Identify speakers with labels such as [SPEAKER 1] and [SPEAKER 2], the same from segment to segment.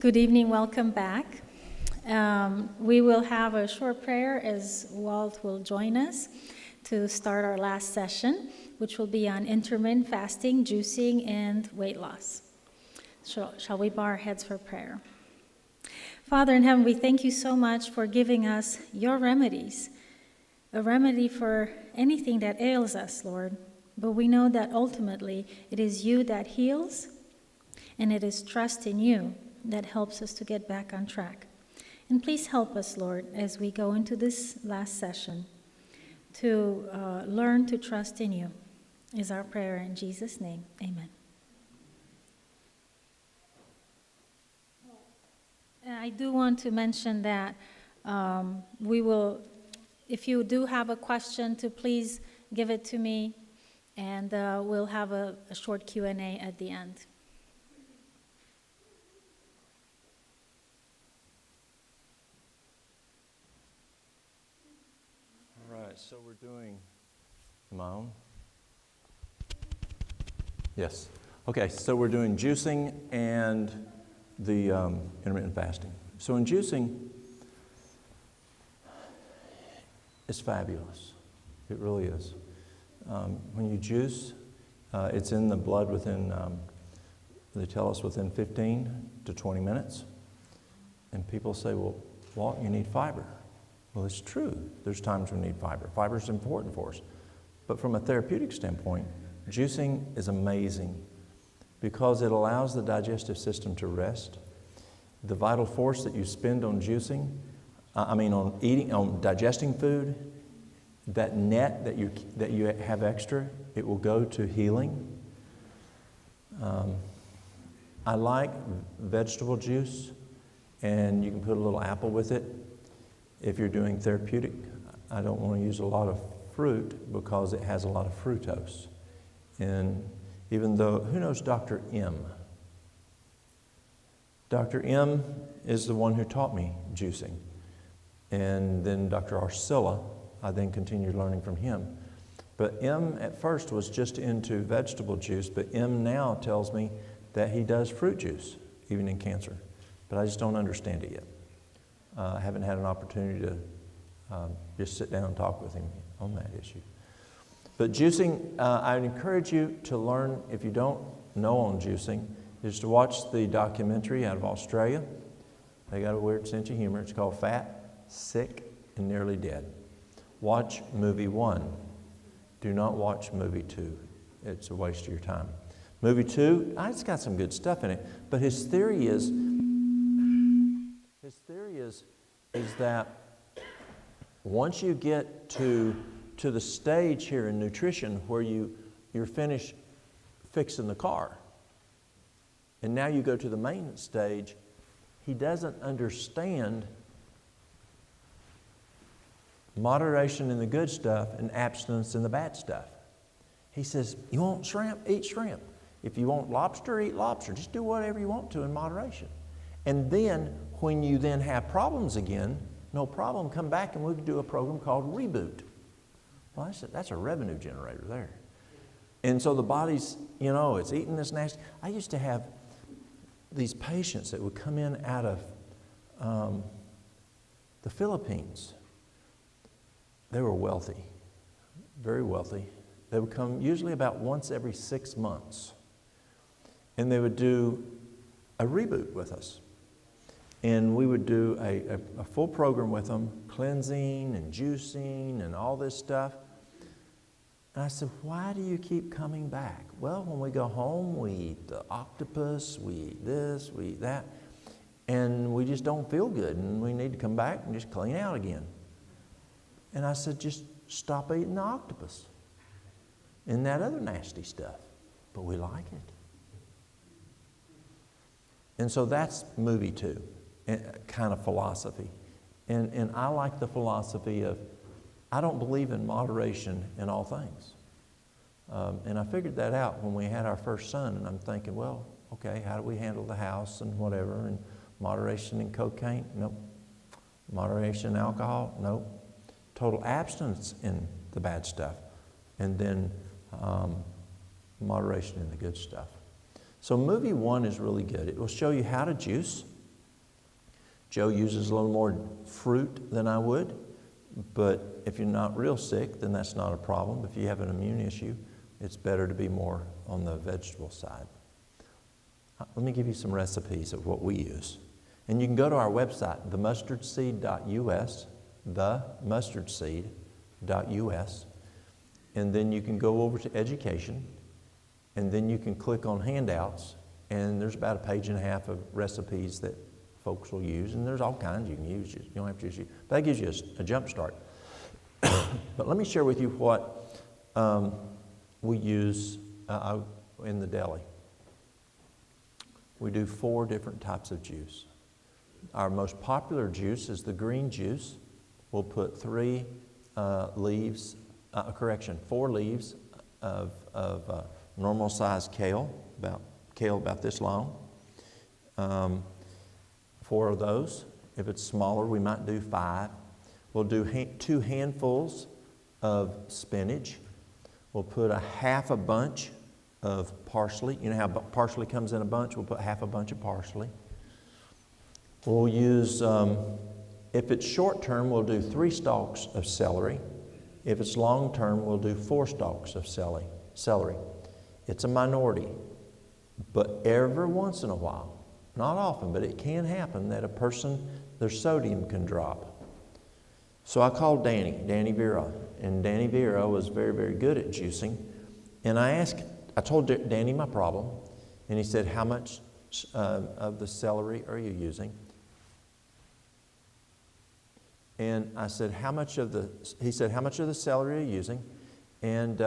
[SPEAKER 1] Good evening, welcome back. We will have a short prayer as Walt will join us to start our last session, which will be on intermittent fasting, juicing, and weight loss. Shall we bow our heads for prayer? Father in heaven, we thank you so much for giving us your remedies, a remedy for anything that ails us, Lord. But we know that ultimately it is you that heals, and it is trust in you that helps us to get back on track. And please help us, Lord, as we go into this last session to learn to trust in you, is our prayer in Jesus' name. Amen. I do want to mention that we will, if you do have a question, to please give it to me, and we'll have a short Q&A at the end.
[SPEAKER 2] So we're doing, am I on? Yes. Okay, so we're doing juicing and the intermittent fasting. So in juicing, it's fabulous. It really is. When you juice, it's in the blood within, they tell us within 15 to 20 minutes. And people say, well, Walt, you need fiber. Well, it's true. There's times we need fiber. Fiber is important for us. But from a therapeutic standpoint, juicing is amazing because it allows the digestive system to rest. The vital force that you spend on juicing, on digesting food, that net that you have extra, it will go to healing. I like vegetable juice, and you can put a little apple with it. If you're doing therapeutic, I don't want to use a lot of fruit because it has a lot of fructose. And even though, who knows Dr. M? Dr. M is the one who taught me juicing. And then Dr. Arcilla, I then continued learning from him. But M at first was just into vegetable juice, but M now tells me that he does fruit juice, even in cancer. But I just don't understand it yet. I haven't had an opportunity to just sit down and talk with him on that issue. But juicing, I would encourage you to learn, if you don't know on juicing, is to watch the documentary out of Australia. They got a weird sense of humor. It's called Fat, Sick, and Nearly Dead. Watch movie 1. Do not watch movie 2. It's a waste of your time. Movie 2, it's got some good stuff in it, but his theory is that once you get to the stage here in nutrition where you're finished fixing the car, and now you go to the maintenance stage, he doesn't understand moderation in the good stuff and abstinence in the bad stuff. He says, you want shrimp? Eat shrimp. If you want lobster, eat lobster. Just do whatever you want to in moderation. And then, when you then have problems again, no problem, come back and we can do a program called Reboot. Well, that's a revenue generator there. And so the body's, it's eating this nasty. I used to have these patients that would come in out of the Philippines. They were wealthy, very wealthy. They would come usually about once every 6 months. And they would do a reboot with us. And we would do a full program with them, cleansing and juicing and all this stuff. And I said, why do you keep coming back? Well, when we go home, we eat the octopus, we eat this, we eat that, and we just don't feel good, and we need to come back and just clean out again. And I said, just stop eating the octopus and that other nasty stuff. But we like it. And so that's movie 2. Kind of philosophy. And I like the philosophy of, I don't believe in moderation in all things. And I figured that out when we had our first son, and I'm thinking, well, okay, how do we handle the house and whatever, and moderation in cocaine? Nope. Moderation in alcohol? Nope. Total abstinence in the bad stuff. And then moderation in the good stuff. So movie 1 is really good. It will show you how to juice. Joe uses a little more fruit than I would, but if you're not real sick, then that's not a problem. If you have an immune issue, it's better to be more on the vegetable side. Let me give you some recipes of what we use. And you can go to our website, themustardseed.us, themustardseed.us, and then you can go over to education, and then you can click on handouts, and there's about a page and a half of recipes that folks will use, and there's all kinds you can use. You don't have to use it. But that gives you a jump start. But let me share with you what we use in the deli. We do 4 different types of juice. Our most popular juice is the green juice. We'll put 4 leaves of normal sized kale about this long. 4 of those. If it's smaller, we might do 5. We'll do 2 handfuls of spinach. We'll put a half a bunch of parsley. You know how parsley comes in a bunch? We'll put half a bunch of parsley. We'll use, if it's short term, we'll do 3 stalks of celery. If it's long term, we'll do 4 stalks of celery. It's a minority, but every once in a while, not often, but it can happen that a person, their sodium can drop. So I called Danny Vera, and Danny Vera was very, very good at juicing. And I told Danny my problem, and he said, how much of the celery are you using? And I said, he said, how much of the celery are you using? And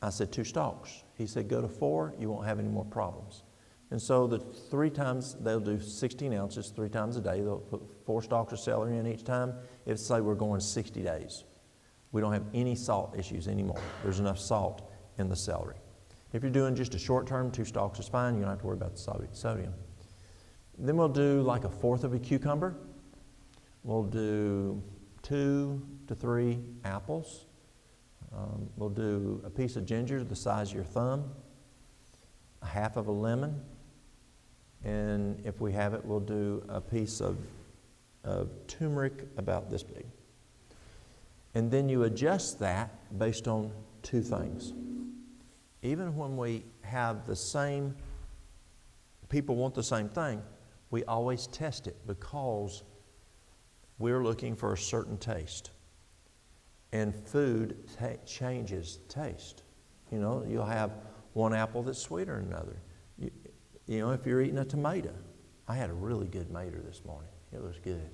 [SPEAKER 2] I said, 2 stalks. He said, go to 4, you won't have any more problems. And so the 3 times, they'll do 16 ounces 3 times a day. They'll put 4 stalks of celery in each time. If say we're going 60 days, we don't have any salt issues anymore. There's enough salt in the celery. If you're doing just a short term, 2 stalks is fine. You don't have to worry about the sodium. Then we'll do like 1/4 of a cucumber. We'll do 2 to 3 apples. We'll do a piece of ginger the size of your thumb, a half of a lemon, and if we have it, we'll do a piece of turmeric about this big. And then you adjust that based on 2 things. Even when we have the same, people want the same thing, we always test it because we're looking for a certain taste. And food changes taste. You know, you'll have one apple that's sweeter than another. You know, if you're eating a tomato. I had a really good tomato this morning. It was good.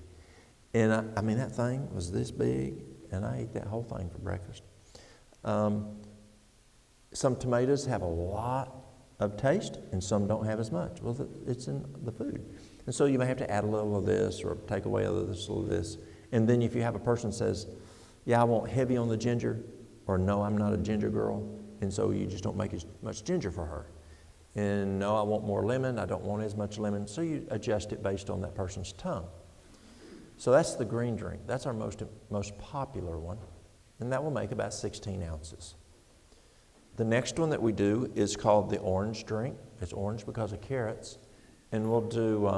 [SPEAKER 2] And I mean, that thing was this big, and I ate that whole thing for breakfast. Some tomatoes have a lot of taste, and some don't have as much. Well, it's in the food. And so you may have to add a little of this or take away a little of this. And then if you have a person says, yeah, I want heavy on the ginger, or no, I'm not a ginger girl, and so you just don't make as much ginger for her. And no, I want more lemon, I don't want as much lemon, so you adjust it based on that person's tongue. So that's the green drink. That's our most popular one, and that will make about 16 ounces. The next one that we do is called the orange drink. It's orange because of carrots, and we'll do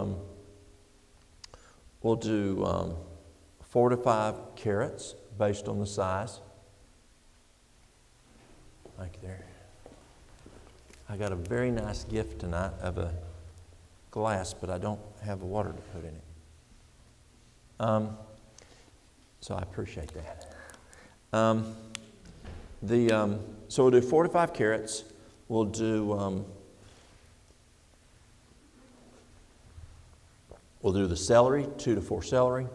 [SPEAKER 2] 4 to 5 carrots based on the size. Thank you there. I got a very nice gift tonight of a glass, but I don't have water to put in it. So I appreciate that. So we'll do 4 to 5 carrots. We'll do the celery, 2 to 4 celery.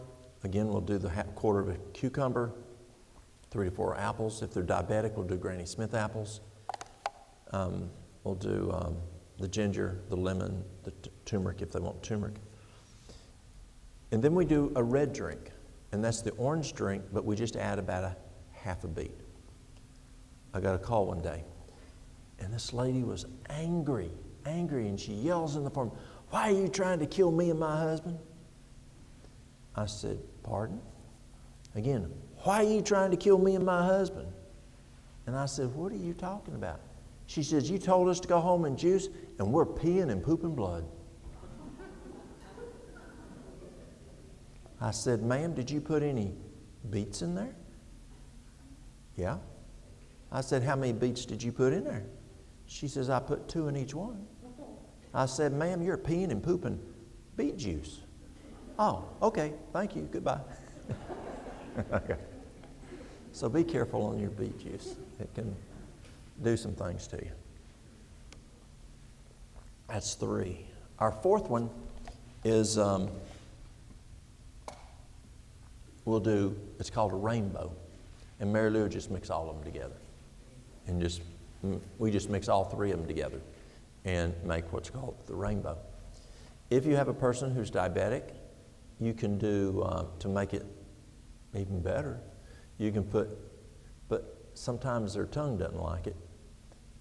[SPEAKER 2] Again, we'll do the 1/4 of a cucumber, 3 to 4 apples. If they're diabetic, we'll do Granny Smith apples. We'll do the ginger, the lemon, the turmeric if they want turmeric. And then we do a red drink, and that's the orange drink, but we just add about a half a beet. I got a call one day, and this lady was angry, and she yells in the phone, "Why are you trying to kill me and my husband?" I said, "Pardon?" Again, "Why are you trying to kill me and my husband?" And I said, "What are you talking about?" She says, "You told us to go home and juice, and we're peeing and pooping blood." I said, ma'am, did you put any beets in there? Yeah. I said, how many beets did you put in there? She says, I put 2 in each one. I said, ma'am, you're peeing and pooping beet juice. Oh, okay, thank you, goodbye. Okay. So be careful on your beet juice. It can do some things to you. That's 3. Our 4th one is it's called a rainbow. And Mary Lou will just mix all of them together. And we just mix all 3 of them together and make what's called the rainbow. If you have a person who's diabetic, you can do, to make it even better, you can but sometimes their tongue doesn't like it,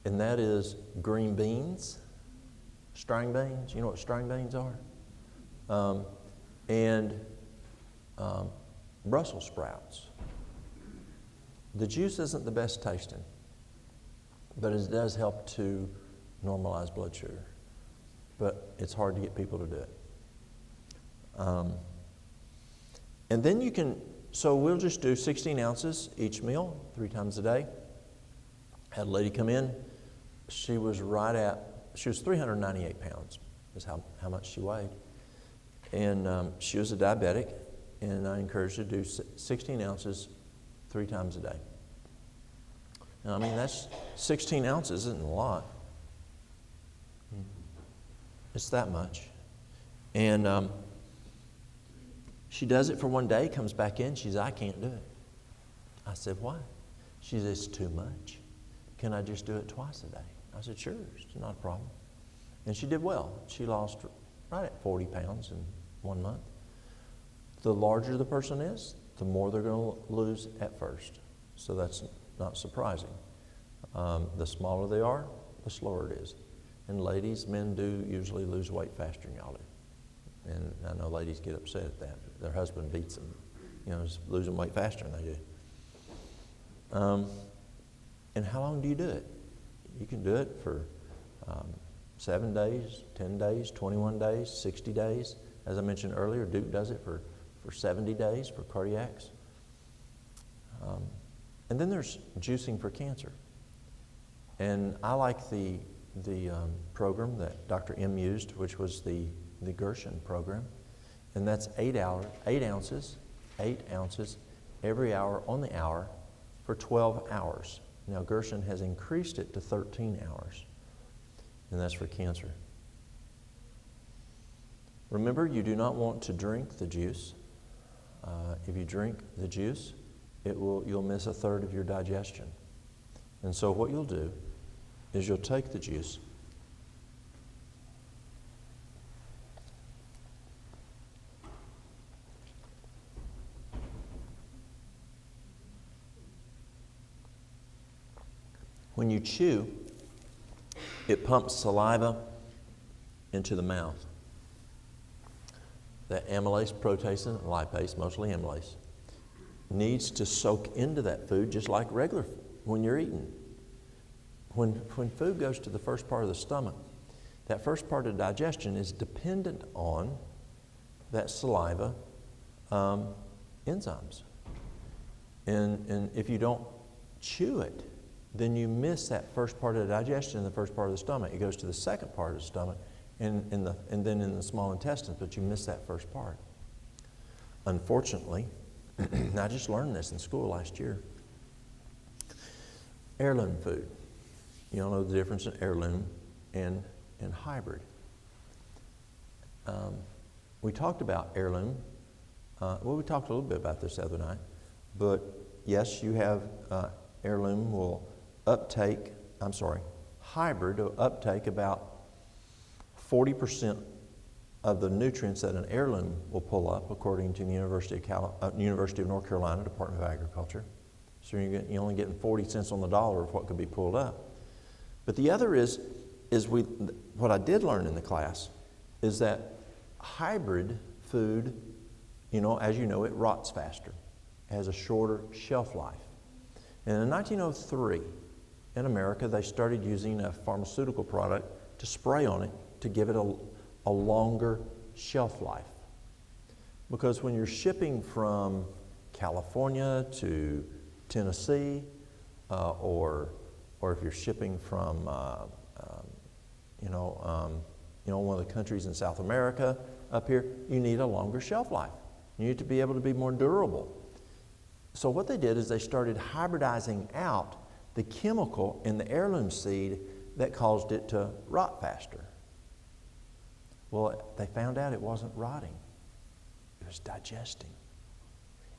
[SPEAKER 2] and that is green beans, string beans. You know what string beans are? And Brussels sprouts. The juice isn't the best tasting, but it does help to normalize blood sugar. But it's hard to get people to do it. And then you can, so we'll just do 16 ounces each meal, 3 times a day. Had a lady come in. She was 398 pounds is how much she weighed. And she was a diabetic, and I encouraged her to do 16 ounces 3 times a day. Now, I mean, that's 16 ounces isn't a lot. It's that much. And she does it for one day, comes back in, she says, I can't do it. I said, why? She says, it's too much. Can I just do it twice a day? I said, sure, it's not a problem. And she did well. She lost right at 40 pounds in 1 month. The larger the person is, the more they're going to lose at first. So that's not surprising. The smaller they are, the slower it is. And ladies, men do usually lose weight faster than y'all do. And I know ladies get upset at that. Their husband beats them, just losing weight faster than they do. And how long do you do it? You can do it for 7 days, 10 days, 21 days, 60 days. As I mentioned earlier, Duke does it for 70 days for cardiacs. And then there's juicing for cancer. And I like the program that Dr. M used, which was the Gershon program. And that's 8 ounces every hour on the hour for 12 hours. Now Gershon has increased it to 13 hours, and that's for cancer. Remember, you do not want to drink the juice. If you drink the juice, you'll miss 1/3 of your digestion. And so what you'll do is you'll take the juice, when you chew, it pumps saliva into the mouth. That amylase, protease, and lipase, mostly amylase, needs to soak into that food just like regular when you're eating. When food goes to the first part of the stomach, that first part of digestion is dependent on that saliva enzymes. And if you don't chew it, then you miss that first part of the digestion in the first part of the stomach. It goes to the second part of the stomach and then in the small intestines, but you miss that first part. Unfortunately, and I just learned this in school last year, heirloom food. You all know the difference in heirloom and hybrid. We talked about heirloom. We talked a little bit about this the other night. But yes, you have heirloom will hybrid will uptake about 40% of the nutrients that an heirloom will pull up, according to the University of North Carolina Department of Agriculture. So you're only getting 40 cents on the dollar of what could be pulled up. But the other is what I did learn in the class is that hybrid food, as you know, it rots faster. It has a shorter shelf life. And in 1903, in America, they started using a pharmaceutical product to spray on it to give it a longer shelf life. Because when you're shipping from California to Tennessee, or if you're shipping from one of the countries in South America up here, you need a longer shelf life. You need to be able to be more durable. So what they did is they started hybridizing out the chemical in the heirloom seed that caused it to rot faster. Well, they found out it wasn't rotting. It was digesting.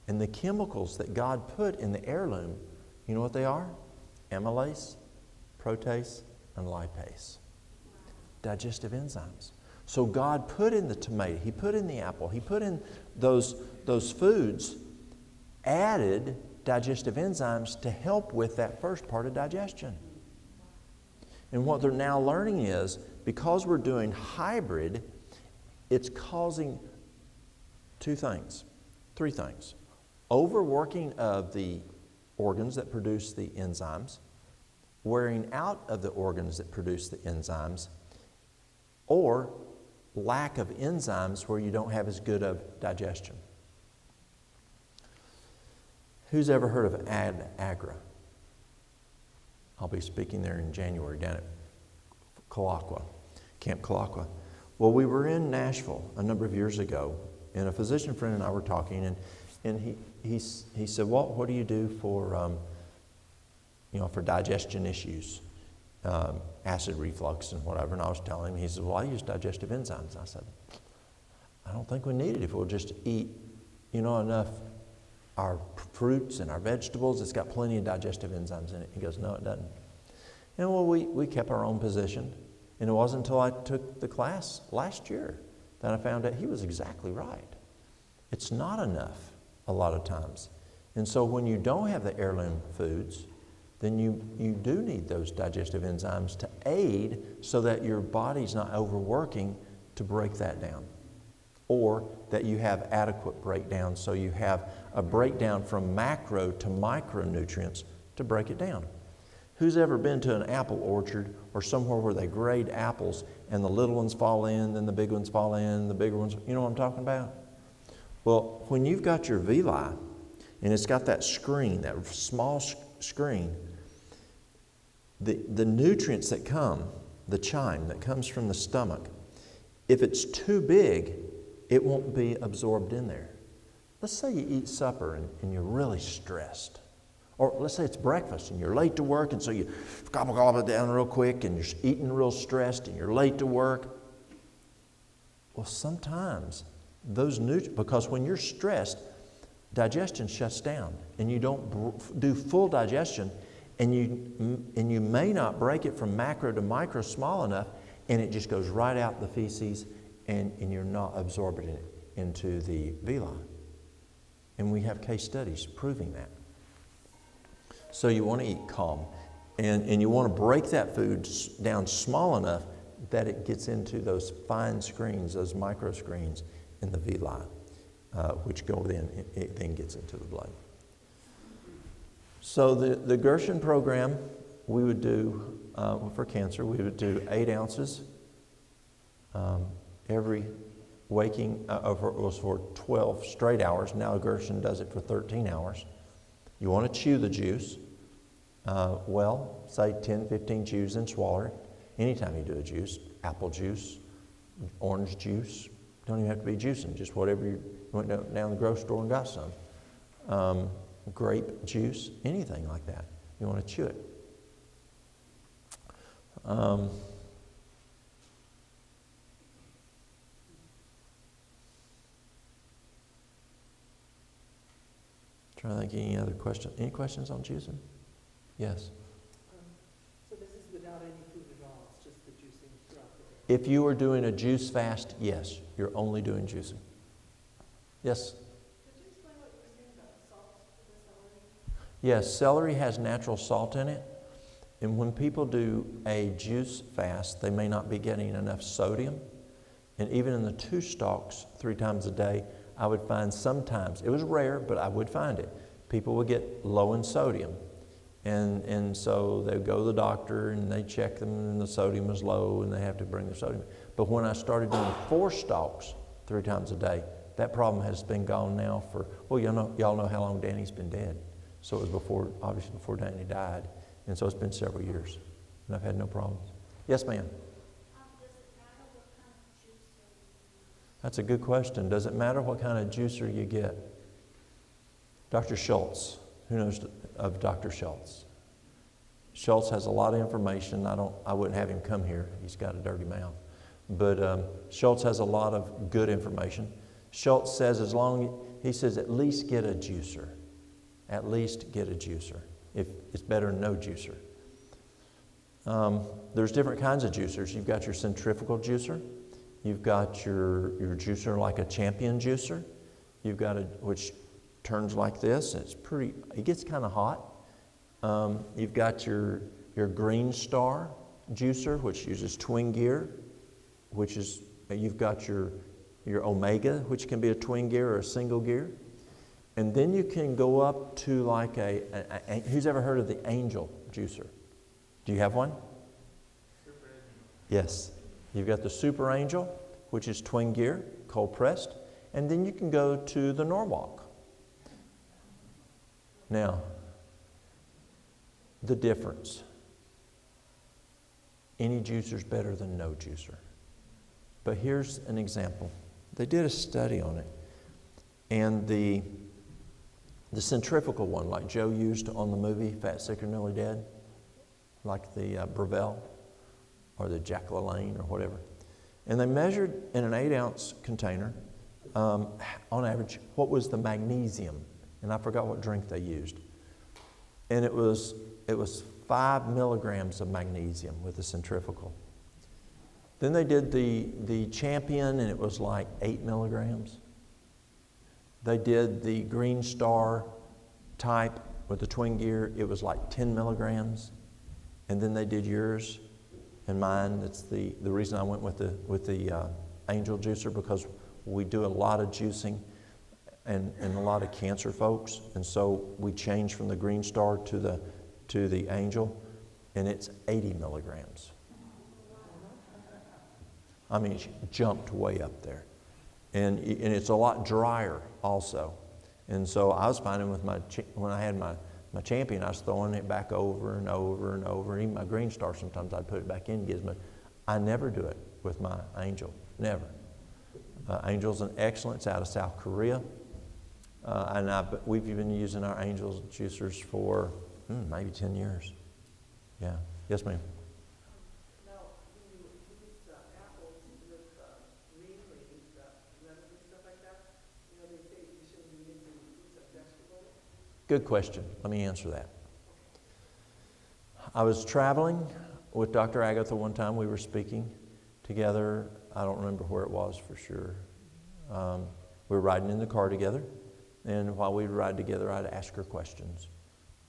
[SPEAKER 2] And the chemicals that God put in the heirloom, you know what they are? Amylase, protease, and lipase. Digestive enzymes. So God put in the tomato, He put in the apple, He put in those foods, added digestive enzymes to help with that first part of digestion. And what they're now learning is, because we're doing hybrid, it's causing three things. Overworking of the organs that produce the enzymes, wearing out of the organs that produce the enzymes, or lack of enzymes where you don't have as good of digestion. Who's ever heard of Agra? I'll be speaking there in January down at Camp Kalakwa. Well, we were in Nashville a number of years ago, and a physician friend and I were talking, and he said, Walt, what do you do for digestion issues, acid reflux and whatever? And I was telling him, he said, well, I use digestive enzymes. I said, I don't think we need it if we'll just eat, enough our fruits and our vegetables. It's got plenty of digestive enzymes in it. He goes, no, it doesn't. And well, we kept our own position. And it wasn't until I took the class last year that I found out he was exactly right. It's not enough a lot of times. And so when you don't have the heirloom foods, then you do need those digestive enzymes to aid so that your body's not overworking to break that down. Or that you have adequate breakdown, so you have a breakdown from macro to micronutrients to break it down. Who's ever been to an apple orchard or somewhere where they grade apples and the little ones fall in, then the big ones fall in, the bigger ones, you know what I'm talking about? Well, when you've got your villi and it's got that screen, that small screen, the nutrients that come, the chyme that comes from the stomach, if it's too big, it won't be absorbed in there. Let's say you eat supper and you're really stressed. Or let's say it's breakfast and you're late to work, and so you gobble it down real quick and you're eating real stressed and you're late to work. Well, sometimes those nutrients, because when you're stressed, digestion shuts down and you don't do full digestion, and you may not break it from macro to micro small enough, and it just goes right out the feces, and you're not absorbing it into the villi. And we have case studies proving that. So you want to eat calm, and you want to break that food down small enough that it gets into those fine screens, those micro screens in the villi, which go in, it then gets into the blood. So the Gershon program, we would do, for cancer, we would do 8 ounces every waking, it was for 12 straight hours. Now Gershon does it for 13 hours. You want to chew the juice. Say 10, 15 chews and swallow it. Anytime you do a juice, apple juice, orange juice, don't even have to be juicing, just whatever you went down to the grocery store and got some. Grape juice, anything like that. You want to chew it. Trying to think of any other questions. Any questions on juicing? Yes.
[SPEAKER 3] So this is without any food at all? It's just the juicing throughout the day?
[SPEAKER 2] If you are doing a juice fast, yes, you're only doing juicing. Yes?
[SPEAKER 3] Could you explain what you were saying about salt for the celery?
[SPEAKER 2] Yes, celery has natural salt in it. And when people do a juice fast, they may not be getting enough sodium. And even in the 2 stalks 3 times a day, I would find sometimes, it was rare, but I would find it, people would get low in sodium. And so they would go to the doctor and they check them and the sodium was low and they have to bring the sodium. But when I started doing 4 stalks 3 times a day, that problem has been gone now for, well, y'all know how long Danny's been dead. So it was obviously before Danny died. And so it's been several years. And I've had no problems. Yes, ma'am? That's a good question. Does it matter what kind of juicer you get? Dr. Schultz. Who knows of Dr. Schultz? Schultz has a lot of information. I wouldn't have him come here. He's got a dirty mouth. But Schultz has a lot of good information. Schultz says he says at least get a juicer. At least get a juicer. If it's better than no juicer. There's different kinds of juicers. You've got your centrifugal juicer. You've got your juicer like a Champion juicer. You've got which turns like this. It gets kind of hot. You've got your Green Star juicer, which uses twin gear, you've got your Omega, which can be a twin gear or a single gear. And then you can go up to like who's ever heard of the Angel juicer? Do you have one?
[SPEAKER 3] Super Angel.
[SPEAKER 2] Yes. You've got the Super Angel, which is twin gear, cold pressed. And then you can go to the Norwalk. Now, the difference. Any juicer is better than no juicer. But here's an example. They did a study on it. And the centrifugal one, like Joe used on the movie Fat, Sick, or Nearly Dead, like the Breville or the Jack LaLanne or whatever. And they measured in an 8-ounce container, on average, what was the magnesium. And I forgot what drink they used. And it was 5 milligrams of magnesium with the centrifugal. Then they did the Champion, and it was like 8 milligrams. They did the Green Star type with the twin gear. It was like 10 milligrams. And then they did yours and mine. That's the reason I went with the Angel juicer, because we do a lot of juicing and a lot of cancer folks. And so we changed from the Green Star to the Angel, and it's 80 milligrams. I mean, it jumped way up there. And it's a lot drier also. And so I was finding when I had my Champion, I was throwing it back over and over and over. Even my Green Star, sometimes I'd put it back in Gizmo. I never do it with my Angel, never. Angel's an excellent, it's out of South Korea. We've been using our Angel juicers for maybe 10 years. Yeah. Yes, ma'am.
[SPEAKER 3] Now, when you use apples with green leaves, lemons and stuff like that, they say you shouldn't be using fruits and vegetables.
[SPEAKER 2] Good question. Let me answer that. I was traveling with Dr. Agatha one time. We were speaking together. I don't remember where it was for sure. We were riding in the car together. And while we would ride together, I'd ask her questions.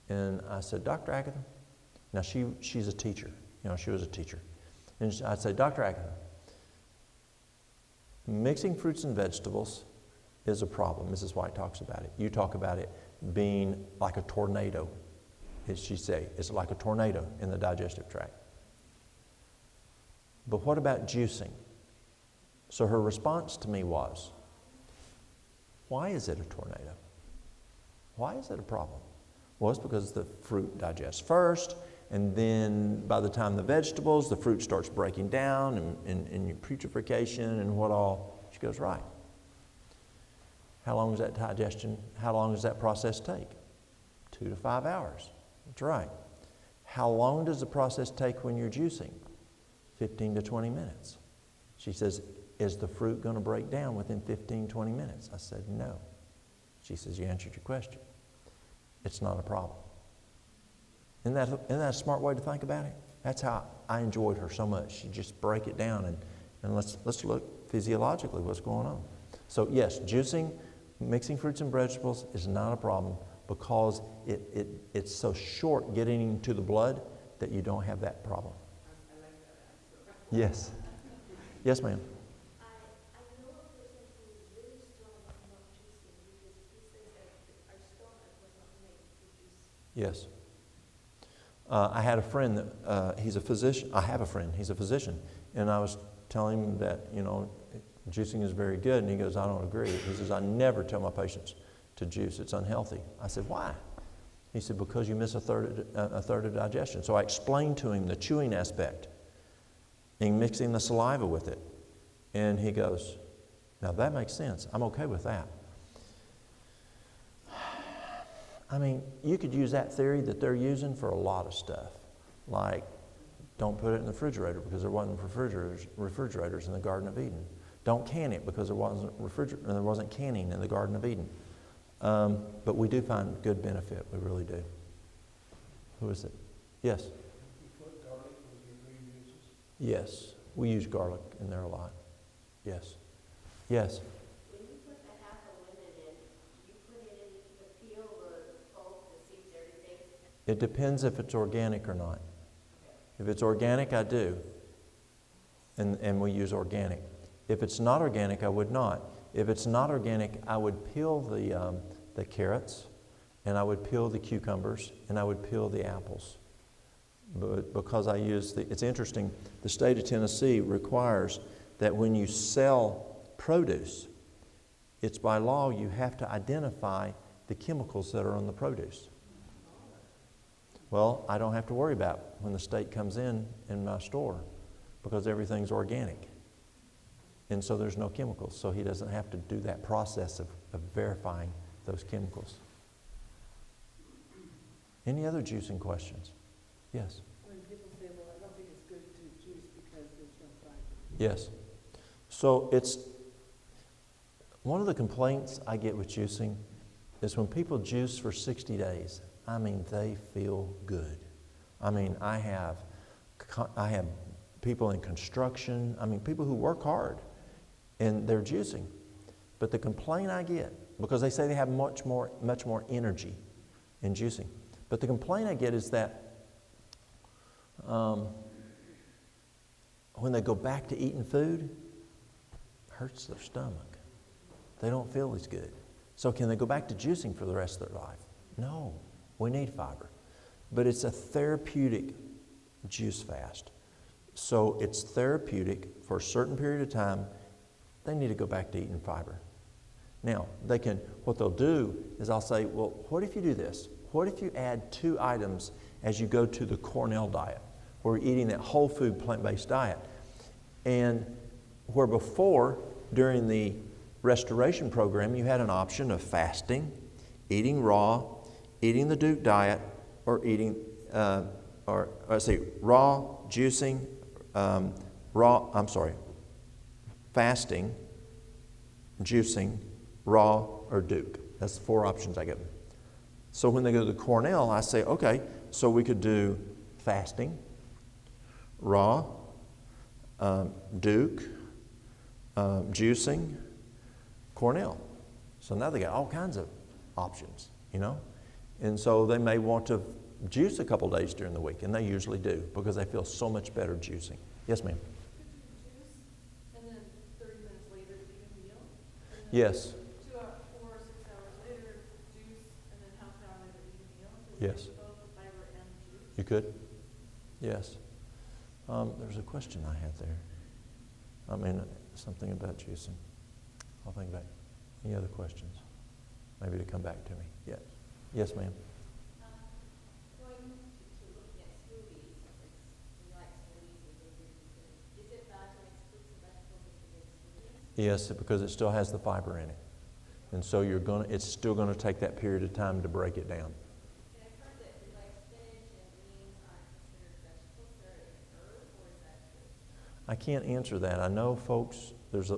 [SPEAKER 2] And I said, Dr. Agatha, now she's a teacher. She was a teacher. And I'd say, Dr. Agatha, mixing fruits and vegetables is a problem. Mrs. White talks about it. You talk about it being like a tornado, as she say. It's like a tornado in the digestive tract. But what about juicing? So her response to me was, why is it a tornado? Why is it a problem? Well, it's because the fruit digests first, and then by the time the fruit starts breaking down and your putrefaction and what all. She goes, right. How long does that process take? 2 to 5 hours. That's right. How long does the process take when you're juicing? 15 to 20 minutes. She says, is the fruit going to break down within 15, 20 minutes? I said, no. She says, you answered your question. It's not a problem. Isn't that a smart way to think about it? That's how I enjoyed her so much. She'd just break it down and let's look physiologically what's going on. So yes, juicing, mixing fruits and vegetables is not a problem because it's so short getting into the blood that you don't have that problem.
[SPEAKER 3] I like that answer.
[SPEAKER 2] Yes. Yes, ma'am.
[SPEAKER 4] I know a person who is really strong on not juicing because he says that our stomach was not made to juice.
[SPEAKER 2] Yes. I had a friend that he's a physician. I have a friend. He's a physician, and I was telling him that Juicing is very good. And he goes, I don't agree. He says, I never tell my patients to juice. It's unhealthy. I said, why? He said, because you miss a third of digestion. So I explained to him the chewing aspect and mixing the saliva with it. And he goes, now that makes sense. I'm okay with that. I mean, you could use that theory that they're using for a lot of stuff. Like, don't put it in the refrigerator because there wasn't refrigerators in the Garden of Eden. Don't can it because there wasn't canning in the Garden of Eden. But we do find good benefit. We really do. Who is it? Yes?
[SPEAKER 5] You put garlic with your green juices?
[SPEAKER 2] Yes. We use garlic in there a lot. Yes. Yes.
[SPEAKER 4] When you put the half a lemon in, do you put it in the peel, the pulp, the seeds, everything?
[SPEAKER 2] It depends if it's organic or not. If it's organic, I do. And we use organic. If it's not organic, I would not. If it's not organic, I would peel the carrots, and I would peel the cucumbers, and I would peel the apples. But because I use it's interesting, the state of Tennessee requires that when you sell produce, it's by law you have to identify the chemicals that are on the produce. Well, I don't have to worry about when the state comes in my store because everything's organic. And so there's no chemicals. So he doesn't have to do that process of verifying those chemicals. Any other juicing questions? Yes?
[SPEAKER 3] When people say, well, I don't think it's good to juice because there's no fiber.
[SPEAKER 2] Yes. So it's one of the complaints I get with juicing is when people juice for 60 days, I mean, they feel good. I mean, I have people in construction, I mean, people who work hard, and they're juicing. But the complaint I get, because they say they have much more energy in juicing, but the complaint I get is that when they go back to eating food, it hurts their stomach. They don't feel as good. So can they go back to juicing for the rest of their life? No. We need fiber. But it's a therapeutic juice fast. So it's therapeutic for a certain period of time. They need to go back to eating fiber. Now, what they'll do is I'll say, well, what if you do this? What if you add 2 items as you go to the Cornell diet, where you're eating that whole food plant-based diet? And where before, during the restoration program, you had an option of fasting, eating raw, eating the Duke diet, or eating, raw, juicing, fasting, juicing, raw, or Duke. That's the 4 options I give them. So when they go to the Cornell, I say, okay, so we could do fasting, raw, Duke, juicing, Cornell. So now they got all kinds of options, you know? And so they may want to juice a couple days during the week, and they usually do because they feel so much better juicing. Yes, ma'am?
[SPEAKER 6] Could you juice and then 30 minutes later eat a meal?
[SPEAKER 2] Yes.
[SPEAKER 6] 4 or 6 hours later, juice, and then half an hour later eat a meal?
[SPEAKER 2] Yes.
[SPEAKER 6] Both the fiber and juice?
[SPEAKER 2] You could? Yes. There's a question I had there. I mean, something about juicing. I'll think back. Any other questions? Maybe to come back to me. Yes. Yes, ma'am.
[SPEAKER 4] Going to looking at smoothies, we like smoothies and things. Is it bad to mix fruits and vegetables into the smoothies?
[SPEAKER 2] Yes, because it still has the fiber in it. And so it's still going to take that period of time to break it down.
[SPEAKER 4] And I've heard that like spinach and beans aren't considered vegetables, they're an herb, or is that true?
[SPEAKER 2] I can't answer that. I know folks, there's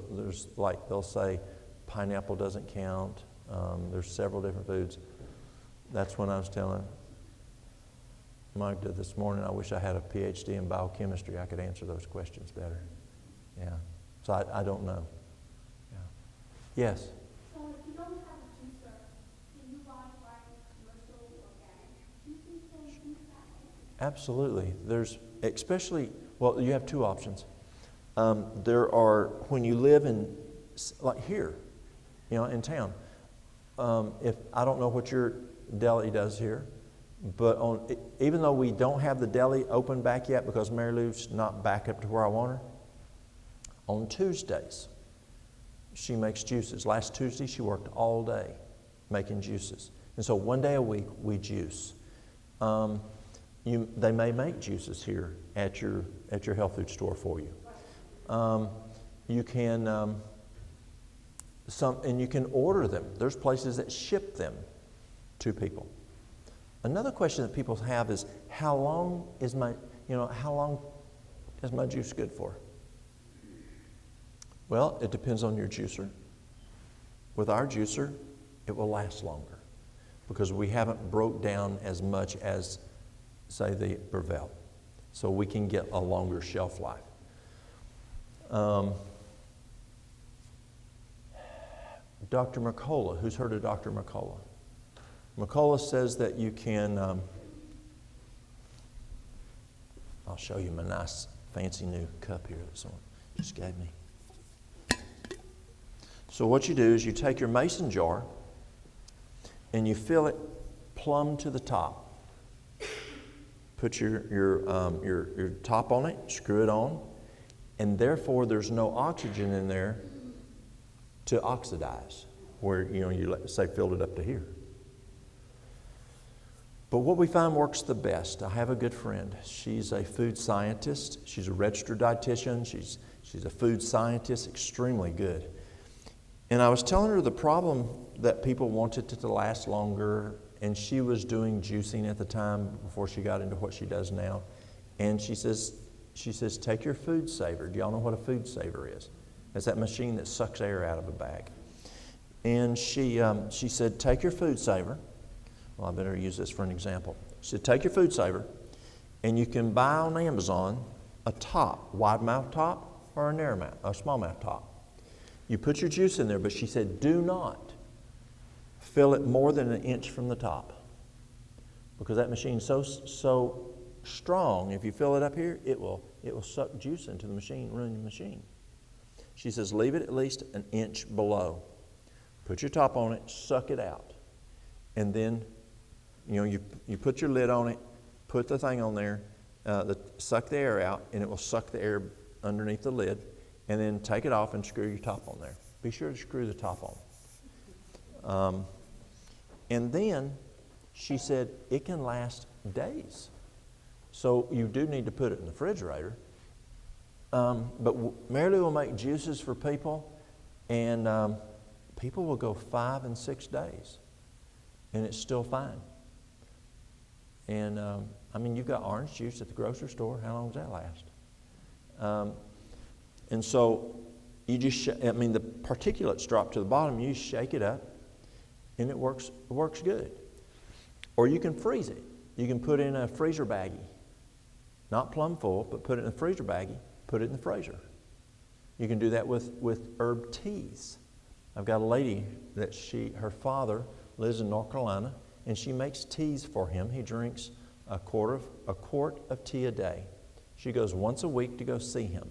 [SPEAKER 2] like they'll say pineapple doesn't count. There's several different foods. That's when I was telling Magda this morning, I wish I had a PhD in biochemistry. I could answer those questions better. Yeah. So I don't know. Yeah. Yes?
[SPEAKER 7] So if you don't have a juicer, can you buy commercial organic juicing things that?
[SPEAKER 2] Absolutely. There's especially, well, you have 2 options. There are, when you live in, like here, you know, in town, if I don't know what your deli does here, but even though we don't have the deli open back yet because Mary Lou's not back up to where I want her, on Tuesdays, she makes juices. Last Tuesday, she worked all day making juices. And so one day a week, we juice. They may make juices here at your health food store for you. You can and you can order them. There's places that ship them to people. Another question that people have is, how long is my juice good for? Well, it depends on your juicer. With our juicer, it will last longer because we haven't broke down as much as, say, the Brevel. So we can get a longer shelf life. Dr. McCullough, who's heard of Dr. McCullough? McCullough says that you can, I'll show you my nice fancy new cup here that someone just gave me. So what you do is you take your mason jar and you fill it plumb to the top. Put your top on it, screw it on, and therefore there's no oxygen in there to oxidize, where you say filled it up to here. But what we find works the best. I have a good friend. She's a food scientist. She's a registered dietitian. She's a food scientist, extremely good. And I was telling her the problem that people wanted it to last longer, and she was doing juicing at the time before she got into what she does now. And she says, take your food saver. Do y'all know what a food saver is? It's that machine that sucks air out of a bag. And she said, take your food saver. Well, I better use this for an example. She said, take your food saver, and you can buy on Amazon a top, wide mouth top or a narrow mouth, a small mouth top. You put your juice in there, but she said, do not fill it more than an inch from the top, because that machine's so strong. If you fill it up here, it will suck juice into the machine, ruin the machine. She says, leave it at least an inch below. Put your top on it, suck it out, and then you put your lid on it, put the thing on there, suck the air out, and it will suck the air underneath the lid, and then take it off and screw your top on there. Be sure to screw the top on. And then she said it can last days. So you do need to put it in the refrigerator. But Mary Lou will make juices for people, and people will go 5 and 6 days, and it's still fine. And you've got orange juice at the grocery store. How long does that last? And so you just, the particulates drop to the bottom. You shake it up, and it works good. Or you can freeze it. You can put it in a freezer baggie, not plumb full, but put it in a freezer baggie. Put it in the freezer. You can do that with herb teas. I've got a lady that her father lives in North Carolina, and she makes teas for him. He drinks a quart of tea a day. She goes once a week to go see him.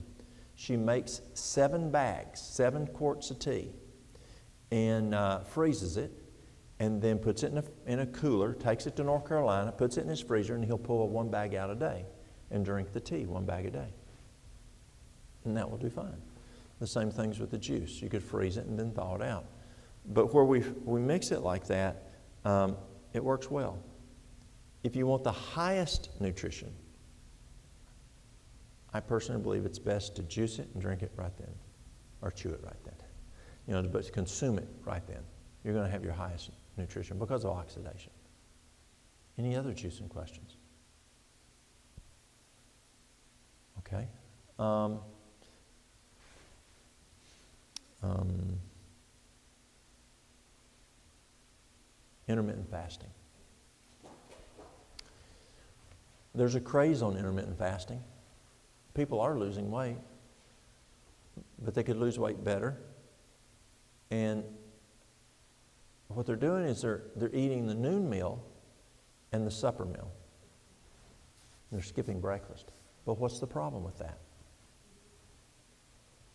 [SPEAKER 2] She makes 7 bags, 7 quarts of tea, and freezes it, and then puts it in a cooler, takes it to North Carolina, puts it in his freezer, and he'll pull 1 bag out a day and drink the tea, 1 bag a day. And that will do fine. The same things with the juice. You could freeze it and then thaw it out. But where we mix it like that, it works well. If you want the highest nutrition, I personally believe it's best to juice it and drink it right then, or chew it right then. But consume it right then. You're going to have your highest nutrition because of oxidation. Any other juicing questions? Okay. Intermittent fasting. There's a craze on intermittent fasting. People are losing weight, but they could lose weight better. And what they're doing is they're eating the noon meal and the supper meal. They're skipping breakfast. But what's the problem with that?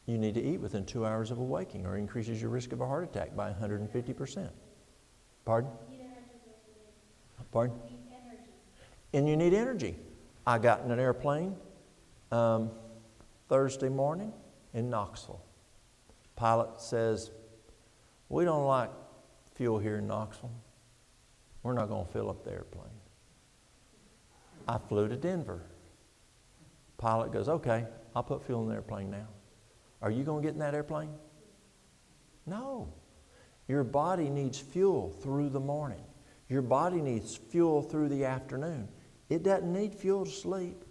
[SPEAKER 2] You need to eat within 2 hours of awaking, or it increases your risk of a heart attack by 150%. Pardon? Pardon? And you need energy. I got in an airplane Thursday morning in Knoxville. Pilot says, we don't like fuel here in Knoxville. We're not going to fill up the airplane. I flew to Denver. Pilot goes, okay, I'll put fuel in the airplane now. Are you going to get in that airplane? No. Your body needs fuel through the morning. Your body needs fuel through the afternoon. It doesn't need fuel to sleep.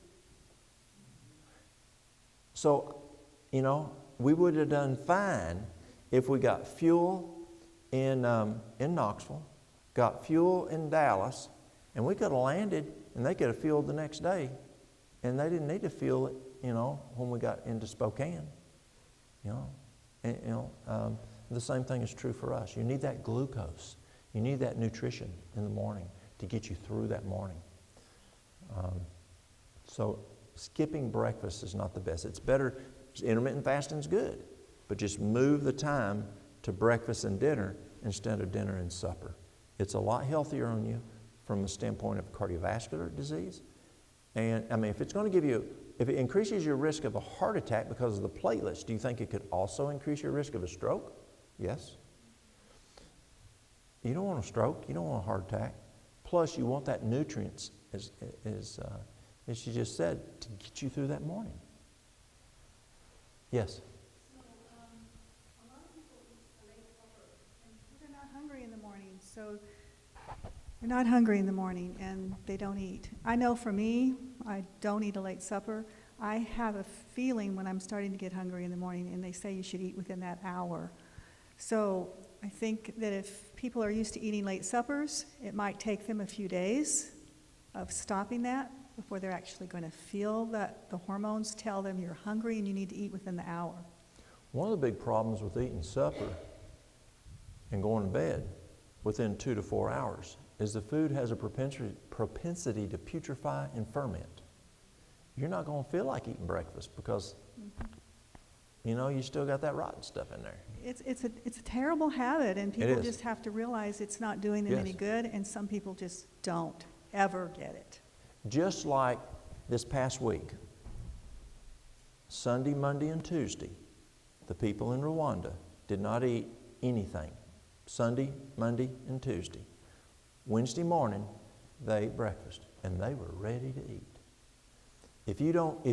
[SPEAKER 2] So, we would have done fine if we got fuel in Knoxville, got fuel in Dallas, and we could have landed and they could have fueled the next day, and they didn't need to fuel it, when we got into Spokane. The same thing is true for us. You need that glucose. You need that nutrition in the morning to get you through that morning. So skipping breakfast is not the best. It's better. Intermittent fasting is good, but just move the time to breakfast and dinner instead of dinner and supper. It's a lot healthier on you from the standpoint of cardiovascular disease. And if it's going to give you, if it increases your risk of a heart attack because of the platelets, do you think it could also increase your risk of a stroke? Yes. You don't want a stroke. You don't want a heart attack. Plus, you want that nutrients, as she just said, to get you through that morning. Yes?
[SPEAKER 8] So, a lot of people eat a late supper, and they're not hungry in the morning, so they're not hungry in the morning, and they don't eat. I know for me, I don't eat a late supper. I have a feeling when I'm starting to get hungry in the morning, and they say you should eat within that hour. So I think that if people are used to eating late suppers, it might take them a few days of stopping that before they're actually going to feel that the hormones tell them you're hungry and you need to eat within the hour.
[SPEAKER 2] One of the big problems with eating supper and going to bed within 2 to 4 hours is the food has a propensity to putrefy and ferment. You're not going to feel like eating breakfast because, you still got that rotten stuff in there.
[SPEAKER 8] It's a terrible habit, and people just have to realize it's not doing them any good, and some people just don't ever get it.
[SPEAKER 2] Just like this past week, Sunday, Monday, and Tuesday, the people in Rwanda did not eat anything. Sunday, Monday, and Tuesday. Wednesday morning, they ate breakfast, and they were ready to eat. If you don't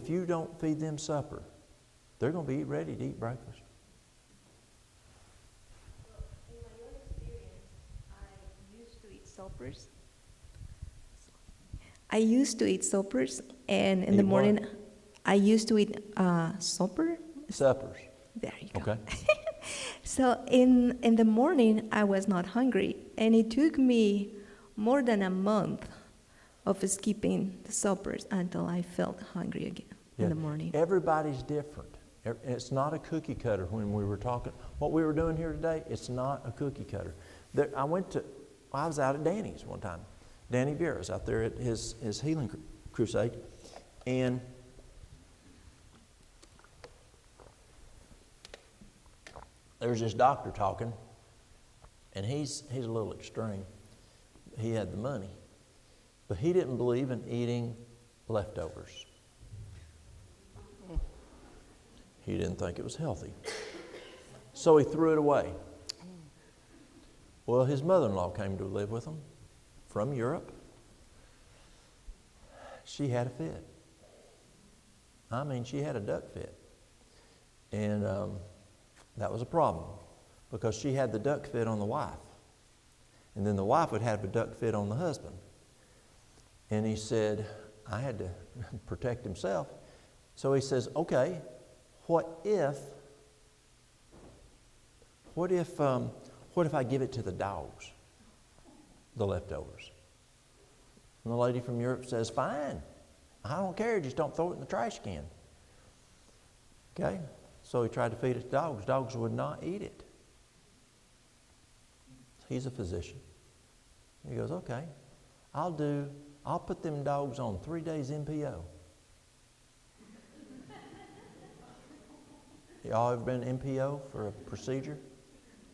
[SPEAKER 2] feed them supper, they're going to be ready to eat breakfast.
[SPEAKER 4] Well, in my own experience, I used to eat suppers. And in
[SPEAKER 2] Eat
[SPEAKER 4] the
[SPEAKER 2] what?
[SPEAKER 4] morning, I used to eat supper.
[SPEAKER 2] Suppers.
[SPEAKER 4] There you go.
[SPEAKER 2] Okay.
[SPEAKER 4] So in the morning, I was not hungry, and it took me more than a month of skipping the suppers until I felt hungry again in the morning.
[SPEAKER 2] Everybody's different. It's not a cookie cutter when we were talking. What we were doing here today, it's not a cookie cutter. I was out at Danny's one time. Danny Vera's out there at his healing crusade. And there's this doctor talking, and he's a little extreme. He had the money, but he didn't believe in eating leftovers. He didn't think it was healthy. So he threw it away. Well, his mother-in-law came to live with him from Europe. She had a fit. She had a duck fit. And that was a problem because she had the duck fit on the wife. And then the wife would have a duck fit on the husband. And he said, I had to protect himself. So he says, okay, what if I give it to the dogs, the leftovers? And the lady from Europe says, fine, I don't care, just don't throw it in the trash can. Okay, so he tried to feed it to dogs. Dogs would not eat it. He's a physician. He goes, okay, I'll put them dogs on 3 days MPO. Y'all ever been MPO for a procedure?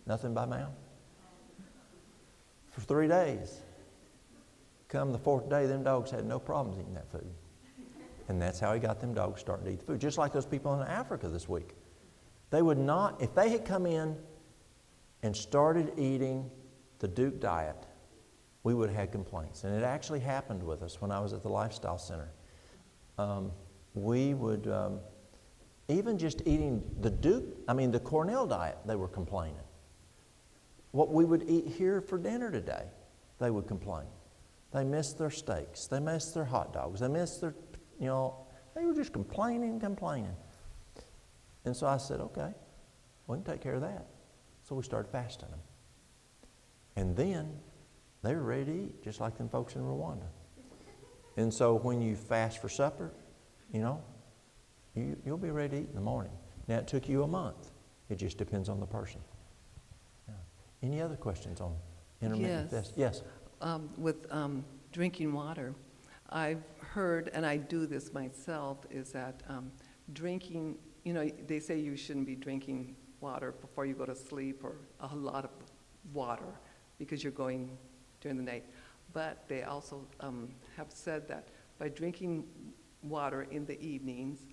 [SPEAKER 2] Nothing by mouth? For 3 days. Come the 4th day, them dogs had no problems eating that food. And that's how he got them dogs starting to eat the food. Just like those people in Africa this week. They would not, if they had come in and started eating the Duke diet, we would have had complaints. And it actually happened with us when I was at the Lifestyle Center. We would, even just eating the Cornell diet, they were complaining. What we would eat here for dinner today, they would complain. They missed their steaks. They missed their hot dogs. They missed their, they were just complaining. And so I said, okay, we can take care of that. So we started fasting them. And then they were ready to eat, just like them folks in Rwanda. And so when you fast for supper, you'll be ready to eat in the morning. Now, it took you a month. It just depends on the person. Yeah. Any other questions on intermittent fasting? Yes.
[SPEAKER 3] With drinking water, I've heard, and I do this myself, is that drinking, they say you shouldn't be drinking water before you go to sleep, or a lot of water, because you're going during the night. But they also have said that by drinking water in the evenings,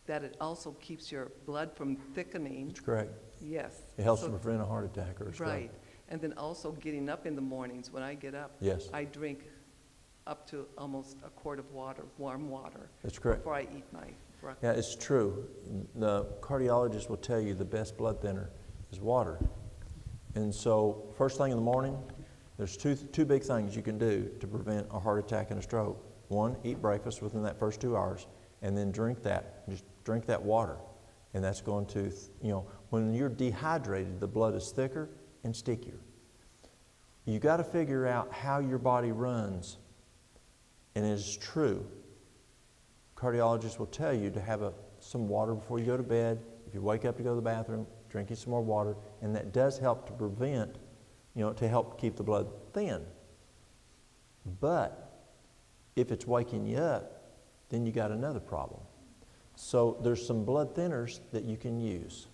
[SPEAKER 3] that it also keeps your blood from thickening.
[SPEAKER 2] That's correct.
[SPEAKER 3] Yes.
[SPEAKER 2] It helps to prevent a heart attack or a stroke.
[SPEAKER 3] Right. And then also getting up in the mornings. When I get up,
[SPEAKER 2] Yes.
[SPEAKER 3] I drink up to almost a quart of water, warm water.
[SPEAKER 2] That's correct.
[SPEAKER 3] Before I eat my breakfast.
[SPEAKER 2] Yeah, it's true. The cardiologist will tell you the best blood thinner is water. And so first thing in the morning, there's two big things you can do to prevent a heart attack and a stroke. One, eat breakfast within that first 2 hours, and then drink that water. And that's going to, when you're dehydrated, the blood is thicker and stickier. You got to figure out how your body runs. And it is true. Cardiologists will tell you to have some water before you go to bed. If you wake up to go to the bathroom, drinking some more water, and that does help to prevent, to help keep the blood thin. But if it's waking you up, then you got another problem. So there's some blood thinners that you can use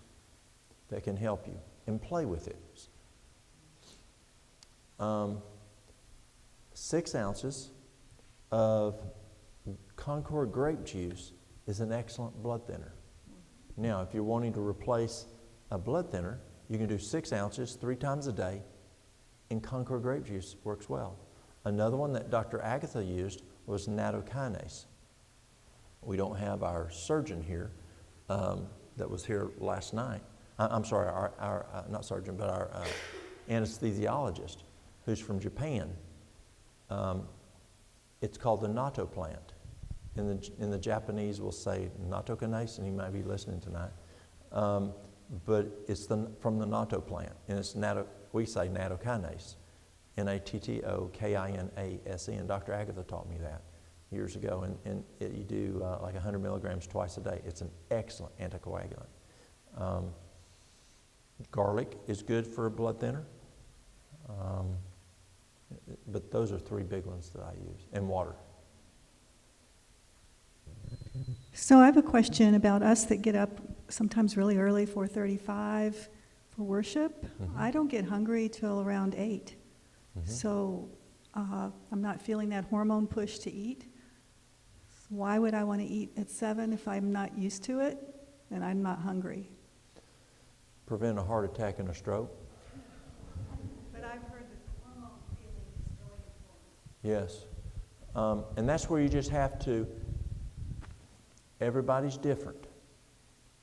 [SPEAKER 2] that can help you, and play with it. 6 ounces of Concord grape juice is an excellent blood thinner. Now, if you're wanting to replace a blood thinner, you can do 6 ounces 3 times a day, and Concord grape juice works well. Another one that Dr. Agatha used was nattokinase. We don't have our surgeon here that was here last night. I'm sorry, our not surgeon, but our anesthesiologist, who's from Japan. It's called the natto plant. In the Japanese, we'll say nattokinase, and he might be listening tonight. But it's from the natto plant, and it's we say nattokinase, Nattokinase. And Dr. Agatha taught me that years ago, and you do like 100 milligrams twice a day. It's an excellent anticoagulant. Garlic is good for a blood thinner, but those are 3 big ones that I use, and water.
[SPEAKER 8] So I have a question about us that get up sometimes really early, 4:35, for worship.
[SPEAKER 2] Mm-hmm.
[SPEAKER 8] I don't get hungry till around 8.
[SPEAKER 2] Mm-hmm.
[SPEAKER 8] So I'm not feeling that hormone push to eat. So why would I want to eat at 7 if I'm not used to it and I'm not hungry?
[SPEAKER 2] Prevent a heart attack and a stroke.
[SPEAKER 8] But I've heard that the hormone feeling is really important.
[SPEAKER 2] Yes. And that's where you just have to, everybody's different.